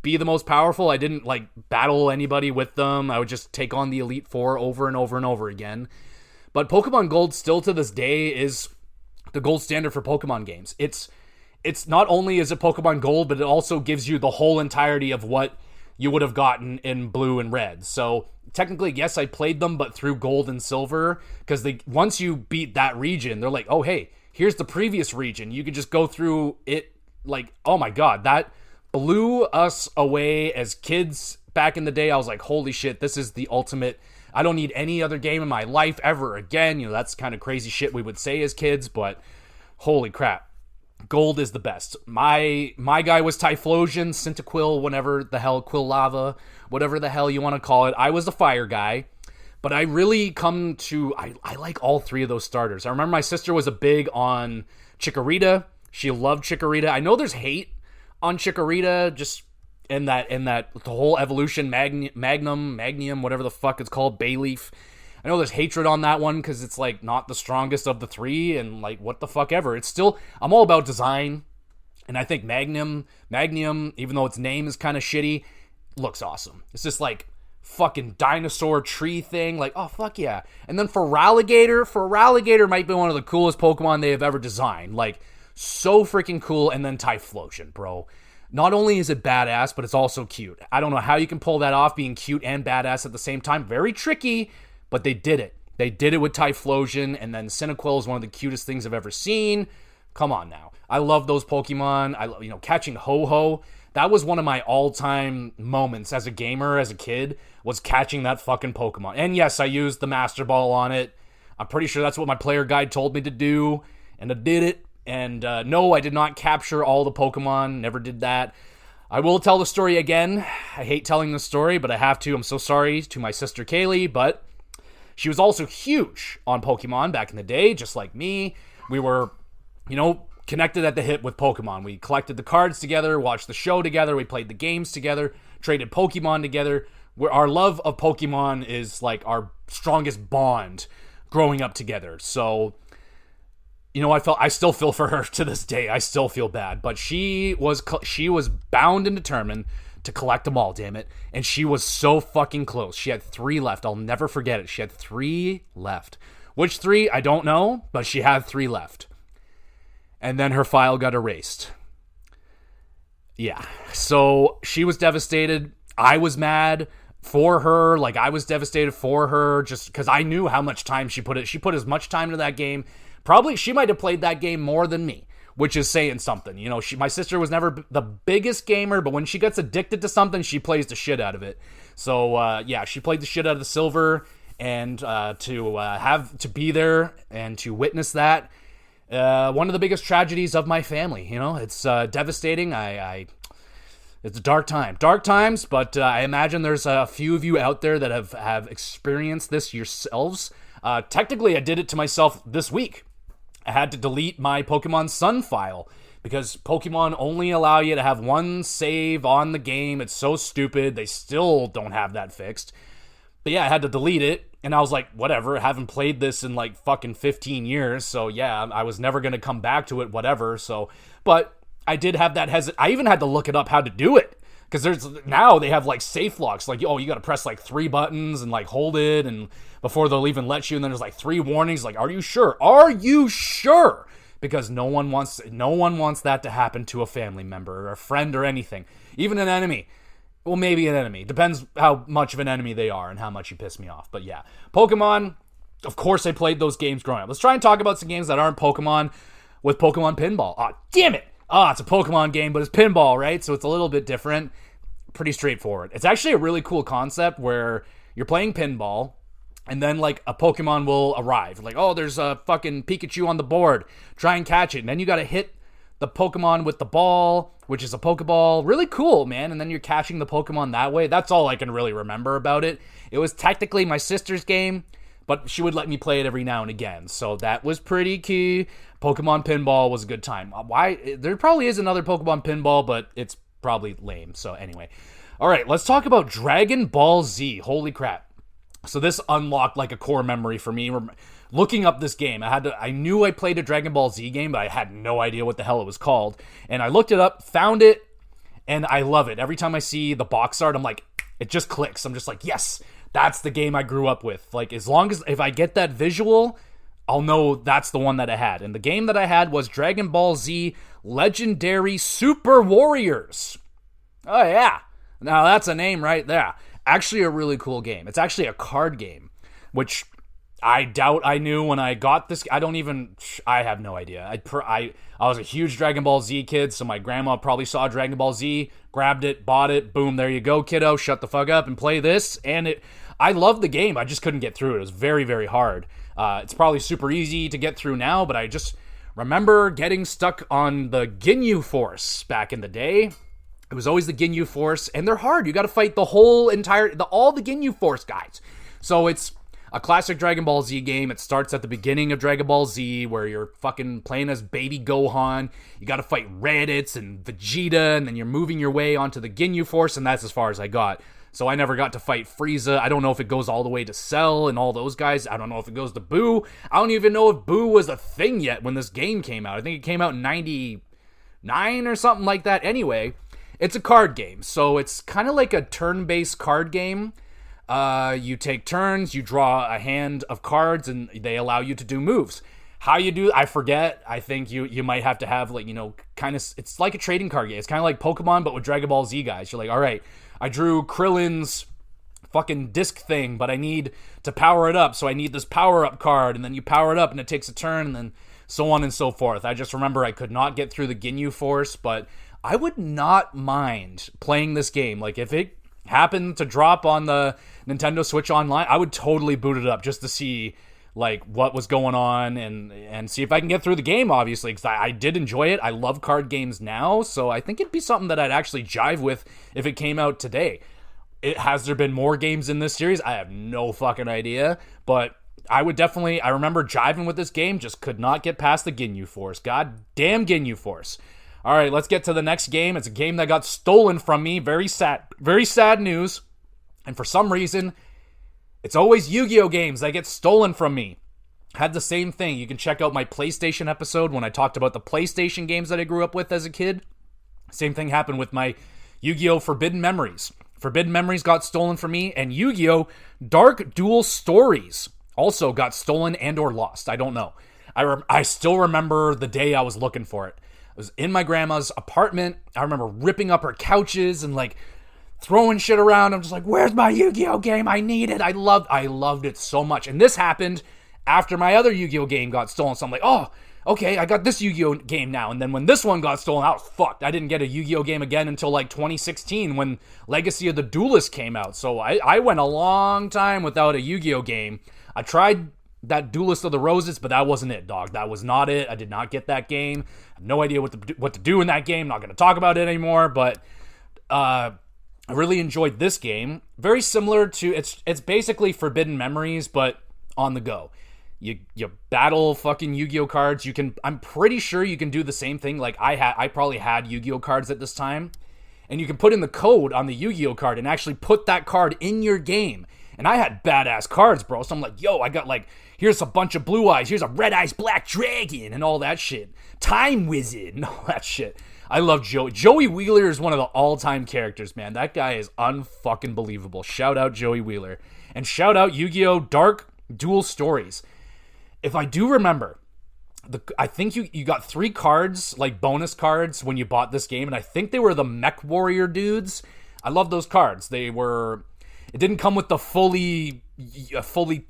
be the most powerful. I didn't like battle anybody with them. I would just take on the Elite Four over and over and over again. But Pokemon Gold still to this day is the gold standard for Pokemon games. It's not only is it Pokemon Gold, but it also gives you the whole entirety of what you would have gotten in Blue and Red. So technically, yes, I played them, but through Gold and Silver, because once you beat that region, they're like, oh, hey, here's the previous region. You can just go through it. Like, oh my God, that blew us away as kids back in the day. I was like, holy shit, this is the ultimate. I don't need any other game in my life ever again. You know, that's kind of crazy shit we would say as kids, but holy crap. Gold is the best. My guy was Typhlosion, Cyndaquil, whatever the hell, Quilava, whatever the hell you want to call it. I was the fire guy, but I really I like all three of those starters. I remember my sister was a big on Chikorita. She loved Chikorita. I know there's hate on Chikorita. Just, and that the whole evolution magnum, whatever the fuck it's called, Bayleaf. I know there's hatred on that one because it's like not the strongest of the three, and like what the fuck ever. It's still, I'm all about design, and I think Magnum, even though its name is kind of shitty, looks awesome. It's just like fucking dinosaur tree thing, like, oh fuck yeah. And then Feraligatr might be one of the coolest Pokemon they have ever designed, like so freaking cool. And then Typhlosion, bro. Not only is it badass, but it's also cute. I don't know how you can pull that off, being cute and badass at the same time. Very tricky, but they did it. They did it with Typhlosion, and then Cyndaquil is one of the cutest things I've ever seen. Come on now. I love those Pokemon. Catching Ho-Oh. That was one of my all-time moments as a gamer, as a kid, was catching that fucking Pokemon. And yes, I used the Master Ball on it. I'm pretty sure that's what my player guide told me to do, and I did it. And no, I did not capture all the Pokemon. Never did that. I will tell the story again. I hate telling the story, but I have to. I'm so sorry to my sister Kaylee, but she was also huge on Pokemon back in the day, just like me. We were, connected at the hip with Pokemon. We collected the cards together, watched the show together, we played the games together, traded Pokemon together. Our love of Pokemon is like our strongest bond growing up together. So, I still feel for her to this day. I still feel bad, but she was bound and determined to collect them all, damn it. And she was so fucking close. She had 3 left. I'll never forget it. She had 3 left. Which 3? I don't know, but she had 3 left. And then her file got erased. Yeah. So she was devastated. I was mad for her. Like, I was devastated for her just because I knew how much time she put. She put as much time into that game. Probably she might have played that game more than me, which is saying something. My sister was never the biggest gamer, but when she gets addicted to something, she plays the shit out of it. So, she played the shit out of the Silver, and to be there and to witness that, one of the biggest tragedies of my family. It's devastating. It's a dark times, but I imagine there's a few of you out there that have experienced this yourselves. Technically, I did it to myself this week. I had to delete my Pokemon Sun file because Pokemon only allow you to have one save on the game. It's so stupid. They still don't have that fixed. But yeah, I had to delete it. And I was like, whatever, I haven't played this in like fucking 15 years. So yeah, I was never going to come back to it, whatever. So, but I did have that I even had to look it up how to do it. Because now they have like safe locks. Like, you got to press like 3 buttons and like hold it and before they'll even let you. And then there's like 3 warnings. Like, are you sure? Are you sure? Because no one wants that to happen to a family member or a friend or anything. Even an enemy. Well, maybe an enemy. Depends how much of an enemy they are and how much you piss me off. But yeah, Pokemon, of course I played those games growing up. Let's try and talk about some games that aren't Pokemon with Pokemon Pinball. Aw, damn it! It's a Pokemon game, but it's pinball, right? So it's a little bit different. Pretty straightforward. It's actually a really cool concept where you're playing pinball, and then like a Pokemon will arrive. Like, there's a fucking Pikachu on the board. Try and catch it. And then you got to hit the Pokemon with the ball, which is a Pokeball. Really cool, man. And then you're catching the Pokemon that way. That's all I can really remember about it. It was technically my sister's game, but she would let me play it every now and again. So that was pretty key. Pokemon Pinball was a good time. Why? There probably is another Pokemon Pinball, but it's probably lame. So anyway. All right, let's talk about Dragon Ball Z. Holy crap. So this unlocked like a core memory for me. Looking up this game, I knew I played a Dragon Ball Z game, but I had no idea what the hell it was called. And I looked it up, found it, and I love it. Every time I see the box art, I'm like, it just clicks. I'm just like, yes, that's the game I grew up with. Like, as long as, if I get that visual, I'll know that's the one that I had. And the game that I had was Dragon Ball Z Legendary Super Warriors. Oh, yeah. Now, that's a name right there. Actually, a really cool game. It's actually a card game, which I doubt I knew when I got this. I have no idea. I was a huge Dragon Ball Z kid, so my grandma probably saw Dragon Ball Z, grabbed it, bought it, boom, there you go, kiddo, shut the fuck up and play this. And I loved the game. I just couldn't get through it. It was very, very hard. It's probably super easy to get through now, but I just remember getting stuck on the Ginyu Force back in the day. It was always the Ginyu Force, and they're hard. You got to fight all the Ginyu Force guys. So a classic Dragon Ball Z game. It starts at the beginning of Dragon Ball Z where you're fucking playing as baby Gohan. You got to fight Raditz and Vegeta, and then you're moving your way onto the Ginyu Force, and that's as far as I got. So I never got to fight Frieza. I don't know if it goes all the way to Cell and all those guys. I don't know if it goes to Boo. I don't even know if Boo was a thing yet when this game came out. I think it came out in 99 or something like that. Anyway, it's a card game. So it's kind of like a turn-based card game. You take turns, you draw a hand of cards, and they allow you to do moves. How you do, I forget. I think you might have to have, like, kind of, it's like a trading card game. It's kind of like Pokemon, but with Dragon Ball Z guys. You're like, all right, I drew Krillin's fucking disc thing, but I need to power it up, so I need this power-up card, and then you power it up, and it takes a turn, and then so on and so forth. I just remember I could not get through the Ginyu Force, but I would not mind playing this game. Like, if it happened to drop on the Nintendo Switch Online, I would totally boot it up just to see, like, what was going on and see if I can get through the game, obviously, because I did enjoy it. I love card games now, so I think it'd be something that I'd actually jive with if it came out today. Has there been more games in this series? I have no fucking idea, but I remember jiving with this game, just could not get past the Ginyu Force. God damn Ginyu Force. All right, let's get to the next game. It's a game that got stolen from me. Very sad news. And for some reason, it's always Yu-Gi-Oh games that get stolen from me. Had the same thing. You can check out my PlayStation episode when I talked about the PlayStation games that I grew up with as a kid. Same thing happened with my Yu-Gi-Oh! Forbidden Memories. Forbidden Memories got stolen from me, and Yu-Gi-Oh! Dark Duel Stories also got stolen and or lost. I don't know. I still remember the day I was looking for it. I was in my grandma's apartment. I remember ripping up her couches and, like, throwing shit around. I'm just like, where's my Yu-Gi-Oh game? I need it. I loved it so much. And this happened after my other Yu-Gi-Oh game got stolen. So I'm like, oh, okay, I got this Yu-Gi-Oh game now. And then when this one got stolen, I was fucked. I didn't get a Yu-Gi-Oh game again until like 2016 when Legacy of the Duelist came out. So I went a long time without a Yu-Gi-Oh game. I tried that Duelist of the Roses, but that wasn't it, dog. That was not it. I did not get that game. I have no idea what to do in that game. Not going to talk about it anymore, but I really enjoyed this game. Very similar to, it's basically Forbidden Memories, but on the go. You battle fucking Yu-Gi-Oh cards. I'm pretty sure you can do the same thing. Like I probably had Yu-Gi-Oh cards at this time, and you can put in the code on the Yu-Gi-Oh card and actually put that card in your game. And I had badass cards, bro. So I'm like, yo, I got like, here's a bunch of blue eyes. Here's a red eyes black dragon and all that shit. Time Wizard and all that shit. I love Joey. Joey Wheeler is one of the all-time characters, man. That guy is unfucking believable. Shout out Joey Wheeler. And shout out Yu-Gi-Oh! Dark Duel Stories. If I do remember, I think you got 3 cards, like bonus cards, when you bought this game. And I think they were the Mech Warrior dudes. I love those cards. It didn't come with the fully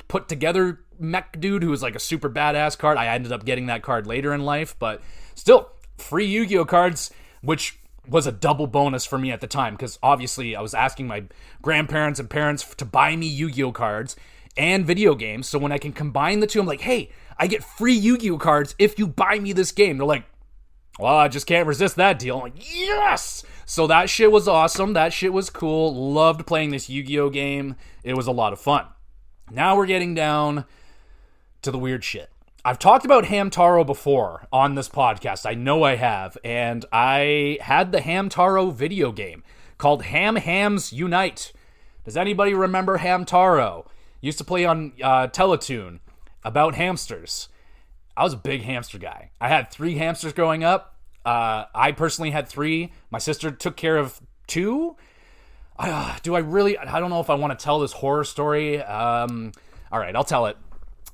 put together mech dude who was like a super badass card. I ended up getting that card later in life, but still, free Yu-Gi-Oh cards, which was a double bonus for me at the time, because obviously I was asking my grandparents and parents to buy me Yu-Gi-Oh cards and video games, so when I can combine the two, I'm like, hey, I get free Yu-Gi-Oh cards if you buy me this game. They're like, well, I just can't resist that deal. I'm like, yes! So that shit was awesome. That shit was cool. Loved playing this Yu-Gi-Oh game. It was a lot of fun. Now we're getting down to the weird shit. I've talked about Hamtaro before on this podcast. I know I have. And I had the Hamtaro video game called Ham Hams Unite. Does anybody remember Hamtaro? Used to play on Teletoon about hamsters. I was a big hamster guy. I had 3 hamsters growing up. I personally had 3. My sister took care of 2. I don't know if I want to tell this horror story. All right, I'll tell it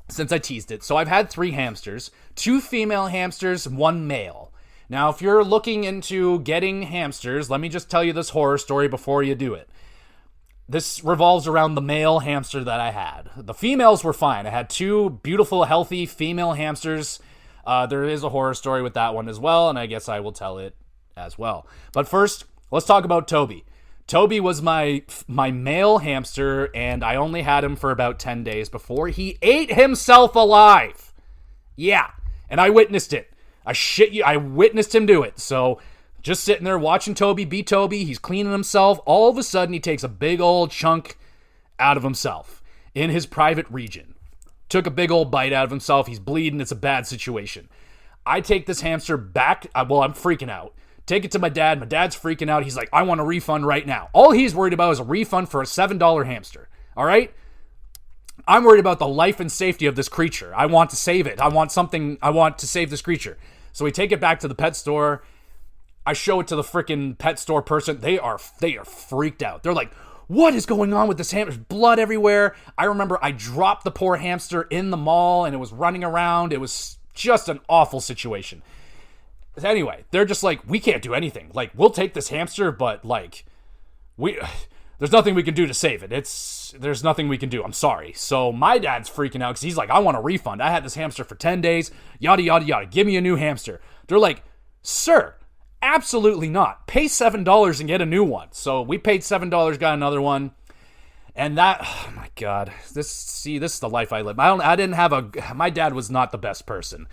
since I teased it. So I've had 3 hamsters, 2 female hamsters, 1 male. Now, if you're looking into getting hamsters, let me just tell you this horror story before you do it. This revolves around the male hamster that I had. The females were fine. I had 2 beautiful, healthy female hamsters. There is a horror story with that one as well, and I guess I will tell it as well. But first, let's talk about Toby. Toby was my male hamster, and I only had him for about 10 days before he ate himself alive. Yeah, and I witnessed it. I shit you, I witnessed him do it. So, just sitting there watching Toby be Toby, he's cleaning himself. All of a sudden, he takes a big old chunk out of himself. in his private region. Took a big old bite out of himself. He's bleeding. It's a bad situation. I take this hamster back. I'm freaking out. Take it to my dad. My dad's freaking out. He's like, I want a refund right now. All he's worried about is a refund for a $7 hamster. All right? I'm worried about the life and safety of this creature. I want to save it. I want to save this creature. So we take it back to the pet store. I show it to the freaking pet store person. They are freaked out. They're like, what is going on with this hamster? There's blood everywhere. I remember I dropped the poor hamster in the mall and it was running around. It was just an awful situation. Anyway, they're just like, we can't do anything. Like, we'll take this hamster, but like, there's nothing we can do to save it. There's nothing we can do. I'm sorry. So my dad's freaking out because he's like, I want a refund. I had this hamster for 10 days. Yada, yada, yada. Give me a new hamster. They're like, sir, absolutely not. Pay $7 and get a new one. So we paid $7, got another one. And that, oh my God, this is the life I live. My dad was not the best person.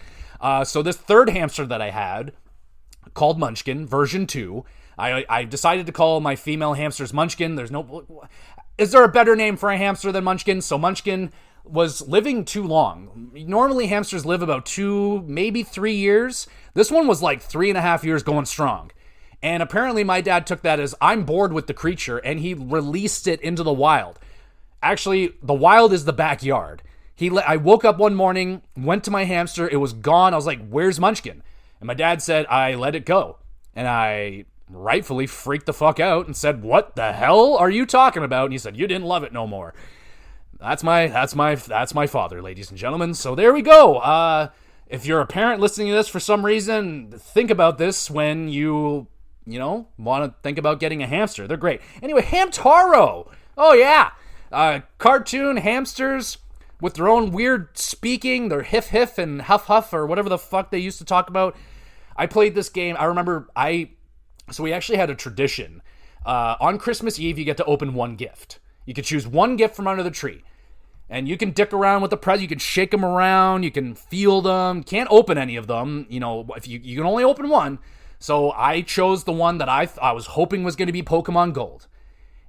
So this third hamster that I had, called Munchkin, version 2, I decided to call my female hamsters Munchkin. Is there a better name for a hamster than Munchkin? So Munchkin was living too long. Normally hamsters live about 2, maybe 3 years. This one was like 3.5 years going strong. And apparently my dad took that as, I'm bored with the creature, and he released it into the wild. Actually, the wild is the backyard. I woke up one morning, went to my hamster, it was gone. I was like, where's Munchkin? And my dad said, I let it go. And I rightfully freaked the fuck out and said, what the hell are you talking about? And he said, you didn't love it no more. That's my father, ladies and gentlemen. So there we go. If you're a parent listening to this for some reason, think about this when you want to think about getting a hamster. They're great. Anyway, Hamtaro. Oh, yeah. Cartoon hamsters with their own weird speaking, their hiff and huff or whatever the fuck they used to talk about. I played this game. I remember so we actually had a tradition. On Christmas Eve, you get to open one gift. You can choose one gift from under the tree. And you can dick around with the present. You can shake them around. You can feel them. Can't open any of them. If you can only open one. So I chose the one that I was hoping was going to be Pokemon Gold.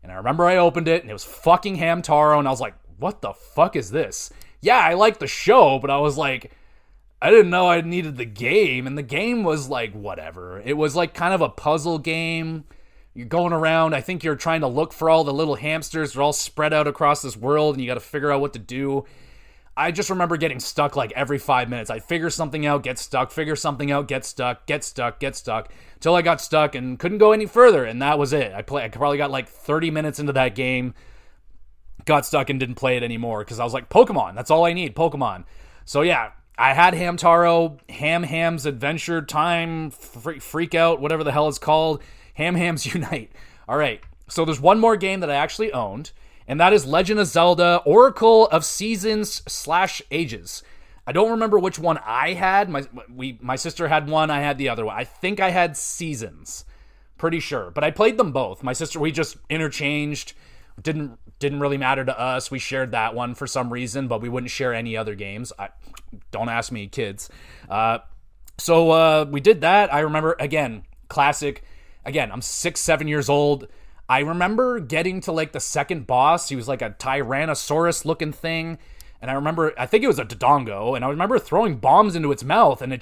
And I remember I opened it, and it was fucking Hamtaro, and I was like, what the fuck is this? Yeah, I liked the show, but I was like, I didn't know I needed the game, and the game was like, whatever. It was like kind of a puzzle game. You're going around, I think you're trying to look for all the little hamsters. They're all spread out across this world, and you got to figure out what to do. I just remember getting stuck like every 5 minutes. I'd figure something out, get stuck, figure something out, get stuck, till I got stuck and couldn't go any further, and that was it. I probably got like 30 minutes into that game, got stuck and didn't play it anymore because I was like, Pokemon, that's all I need, Pokemon. So yeah, I had Hamtaro, Ham's Adventure Time, Freak Out, whatever the hell it's called, Hams Unite. All right, so there's one more game that I actually owned, and that is Legend of Zelda Oracle of Seasons / Ages. I don't remember which one I had. My sister had one, I had the other one. I think I had Seasons. Pretty sure. But I played them both. My sister, we just interchanged. Didn't really matter to us. We shared that one for some reason, but we wouldn't share any other games. Don't ask me, kids. So we did that. I remember, again, classic. Again, I'm 6-7 years old. I remember getting to like the second boss. He was like a Tyrannosaurus looking thing. And I think it was a Dodongo. And I remember throwing bombs into its mouth. And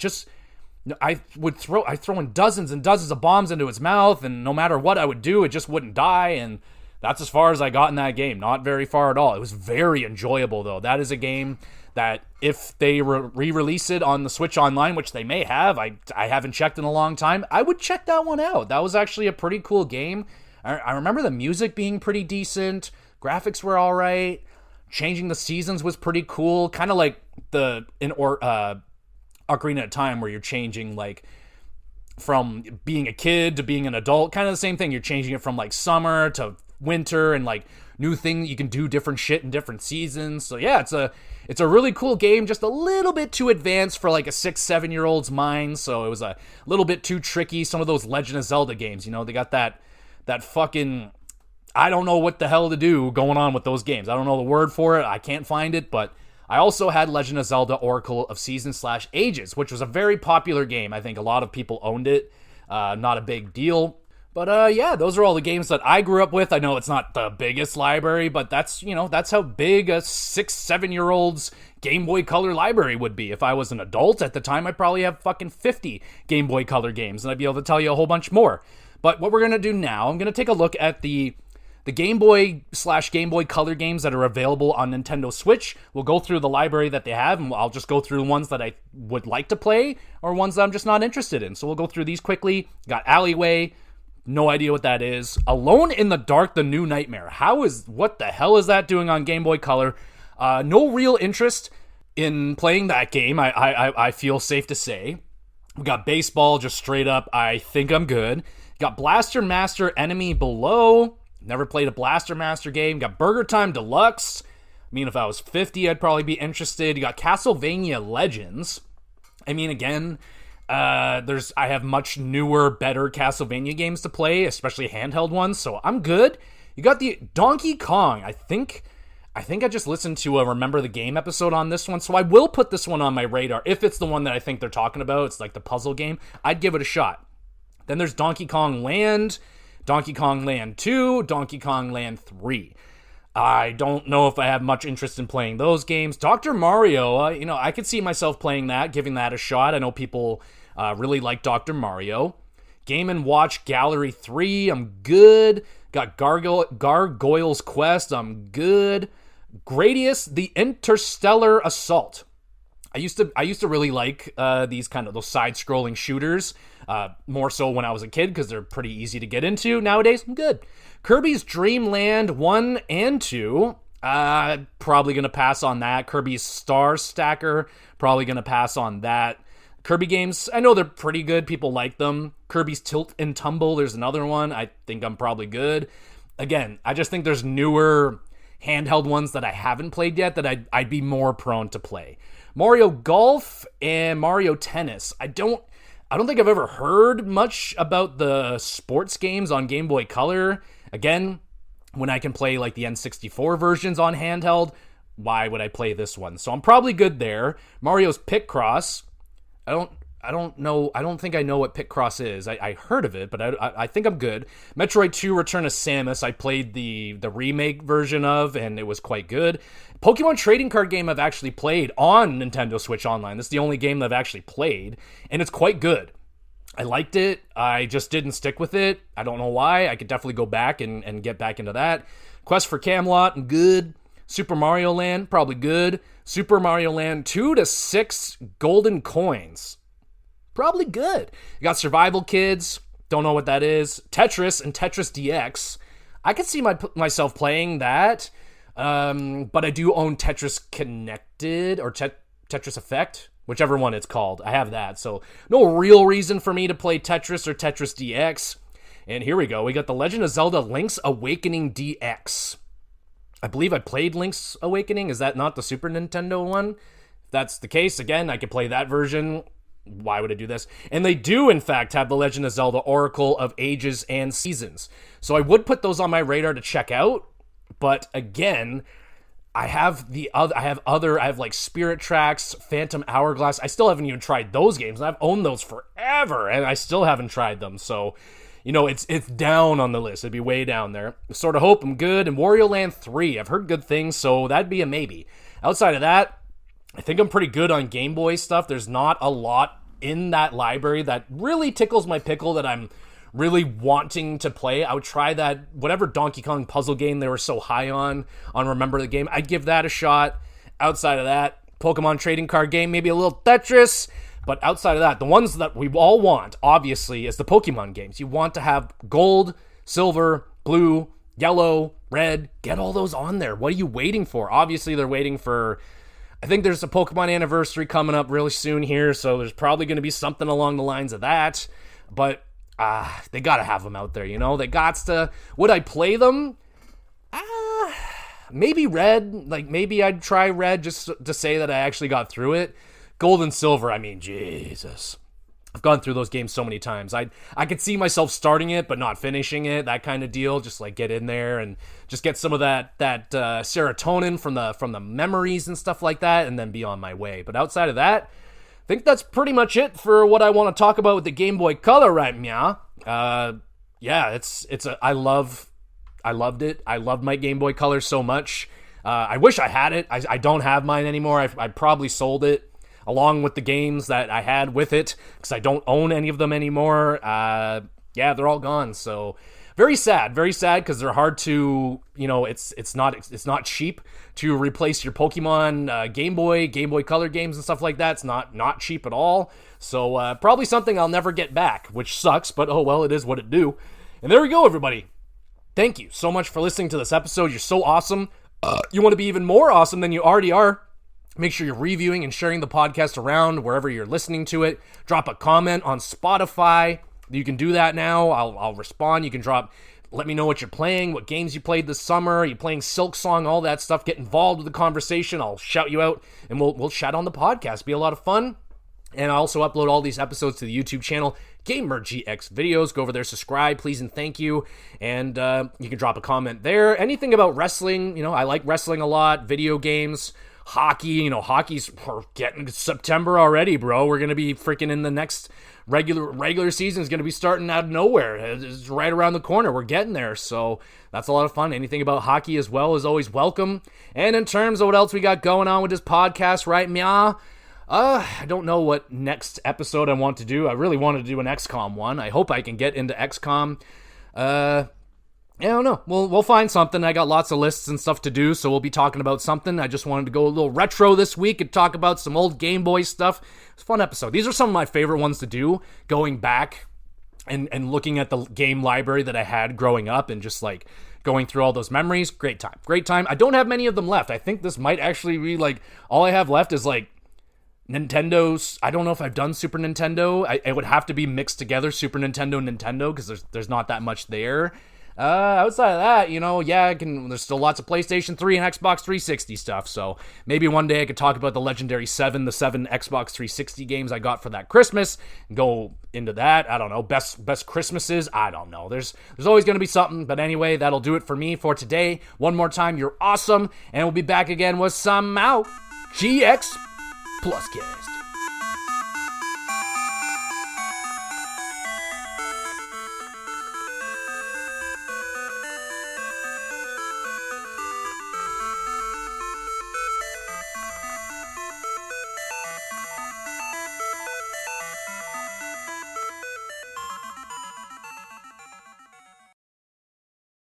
I throw in dozens and dozens of bombs into its mouth. And no matter what I would do, it just wouldn't die. And that's as far as I got in that game. Not very far at all. It was very enjoyable though. That is a game that if they re-release it on the Switch Online, which they may have, I haven't checked in a long time, I would check that one out. That was actually a pretty cool game. I remember the music being pretty decent. Graphics were all right. Changing the seasons was pretty cool. Kind of like Ocarina of Time, where you're changing like from being a kid to being an adult. Kind of the same thing. You're changing it from like summer to winter and like new thing. You can do different shit in different seasons. So yeah, it's a really cool game. Just a little bit too advanced for like a 6-7 year old's mind. So it was a little bit too tricky. Some of those Legend of Zelda games, they got that fucking, I don't know what the hell to do going on with those games. I don't know the word for it. I can't find it, but I also had Legend of Zelda Oracle of Seasons / Ages, which was a very popular game. I think a lot of people owned it. Not a big deal. But yeah, those are all the games that I grew up with. I know it's not the biggest library, but that's how big a 6-7-year-old's Game Boy Color library would be. If I was an adult at the time, I'd probably have fucking 50 Game Boy Color games, and I'd be able to tell you a whole bunch more. But what we're going to do now, I'm going to take a look at the Game Boy / Game Boy Color games that are available on Nintendo Switch. We'll go through the library that they have, and I'll just go through the ones that I would like to play, or ones that I'm just not interested in. So we'll go through these quickly. Got Alleyway. No idea what that is. Alone in the Dark, The New Nightmare. What the hell is that doing on Game Boy Color? No real interest in playing that game, I feel safe to say. We got Baseball, just straight up, I think I'm good. Got Blaster Master Enemy Below. Never played a Blaster Master game. Got Burger Time Deluxe. I mean, if I was 50, I'd probably be interested. You got Castlevania Legends. I mean, again, I have much newer, better Castlevania games to play, especially handheld ones, so I'm good. You got the Donkey Kong. I think I just listened to a Remember the Game episode on this one, so I will put this one on my radar. If it's the one that I think they're talking about, it's like the puzzle game, I'd give it a shot. Then there's Donkey Kong Land, Donkey Kong Land 2, Donkey Kong Land 3. I don't know if I have much interest in playing those games. Dr. Mario, I could see myself playing that, giving that a shot. I know people really like Dr. Mario. Game & Watch Gallery 3, I'm good. Got Gargoyle's Quest, I'm good. Gradius, The Interstellar Assault. I used to really like those side-scrolling shooters, more so when I was a kid because they're pretty easy to get into. Nowadays, I'm good. Kirby's Dream Land 1 and 2, probably going to pass on that. Kirby's Star Stacker, probably going to pass on that. Kirby games, I know they're pretty good. People like them. Kirby's Tilt and Tumble, there's another one. I think I'm probably good. Again, I just think there's newer handheld ones that I haven't played yet that I'd be more prone to play. Mario Golf and Mario Tennis. I don't think I've ever heard much about the sports games on Game Boy Color. Again, when I can play like the N64 versions on handheld, why would I play this one? So I'm probably good there. Mario's Picross. I don't think I know what Picross is. I heard of it, but I think I'm good. Metroid 2 Return of Samus, I played the remake version of, and it was quite good. Pokemon trading card game I've actually played on Nintendo Switch Online. This is the only game that I've actually played, and it's quite good. I liked it. I just didn't stick with it. I don't know why. I could definitely go back and get back into that. Quest for Camelot, good. Super Mario Land, probably good. Super Mario Land 2 to 6 Golden Coins. Probably good. You got Survival Kids. Don't know what that is. Tetris and Tetris DX. I could see myself playing that. But I do own Tetris Connected or Tetris Effect. Whichever one it's called. I have that. So no real reason for me to play Tetris or Tetris DX. And here we go. We got The Legend of Zelda Link's Awakening DX. I believe I played Link's Awakening. Is that not the Super Nintendo one? If that's the case, again, I could play that version. Why would I do this? And they do, in fact, have The Legend of Zelda Oracle of Ages and Seasons. So I would put those on my radar to check out. But again, I have like Spirit Tracks, Phantom Hourglass. I still haven't even tried those games. I've owned those forever, and I still haven't tried them. So, it's down on the list. It'd be way down there. Sort of Hope, I'm good. And Wario Land 3, I've heard good things, so that'd be a maybe. Outside of that, I think I'm pretty good on Game Boy stuff. There's not a lot in that library that really tickles my pickle that I'm really wanting to play. I would try that, whatever Donkey Kong puzzle game they were so high on Remember the Game. I'd give that a shot. Outside of that, Pokemon trading card game, maybe a little Tetris. But outside of that, the ones that we all want, obviously, is the Pokemon games. You want to have gold, silver, blue, yellow, red. Get all those on there. What are you waiting for? Obviously, they're waiting for... I think there's a Pokemon anniversary coming up really soon here, so there's probably going to be something along the lines of that. But they got to have them out there, They got to... Would I play them? Maybe red. Like, maybe I'd try red just to say that I actually got through it. Gold and silver, I mean, Jesus. I've gone through those games so many times. I could see myself starting it, but not finishing it, that kind of deal. Just, like, get in there and just get some of that serotonin from the memories and stuff like that, and then be on my way. But outside of that, I think that's pretty much it for what I want to talk about with the Game Boy Color right now. yeah, I loved it. I loved my Game Boy Color so much. I wish I had it. I don't have mine anymore. I probably sold it along with the games that I had with it because I don't own any of them anymore. Yeah, they're all gone. So very sad because they're hard to, it's not cheap to replace your Pokemon Game Boy Color games and stuff like that. It's not cheap at all. So probably something I'll never get back, which sucks, but oh well, it is what it do. And there we go, everybody. Thank you so much for listening to this episode. You're so awesome. You want to be even more awesome than you already are. Make sure you're reviewing and sharing the podcast around wherever you're listening to it. Drop a comment on Spotify. You can do that now. I'll respond. You can let me know what you're playing, what games you played this summer. Are you playing Silk Song, all that stuff. Get involved with the conversation. I'll shout you out, and we'll chat on the podcast. Be a lot of fun. And I also upload all these episodes to the YouTube channel, GamerGX Videos. Go over there, subscribe, please and thank you. And you can drop a comment there. Anything about wrestling, I like wrestling a lot. Video games, hockey, hockey's we're getting September already, bro. We're going to be freaking in the next regular season is going to be starting out of nowhere. It's right around the corner. We're getting there. So that's a lot of fun. Anything about hockey as well is always welcome. And in terms of what else we got going on with this podcast right now, I don't know what next episode I want to do. I really wanted to do an XCOM one. I hope I can get into XCOM. I don't know. We'll find something. I got lots of lists and stuff to do, so we'll be talking about something. I just wanted to go a little retro this week and talk about some old Game Boy stuff. It's a fun episode. These are some of my favorite ones to do, going back and looking at the game library that I had growing up and just like going through all those memories. Great time. I don't have many of them left. I think this might actually be like all I have left is like Nintendo's. I don't know if I've done Super Nintendo. It would have to be mixed together, Super Nintendo, because there's not that much there. Outside of that, there's still lots of PlayStation 3 and Xbox 360 stuff, so maybe one day I could talk about the legendary the 7 Xbox 360 games I got for that Christmas, and go into that. I don't know, best Christmases, I don't know. There's always going to be something, but anyway, that'll do it for me for today. One more time, you're awesome, and we'll be back again with some out GX Plus Cast.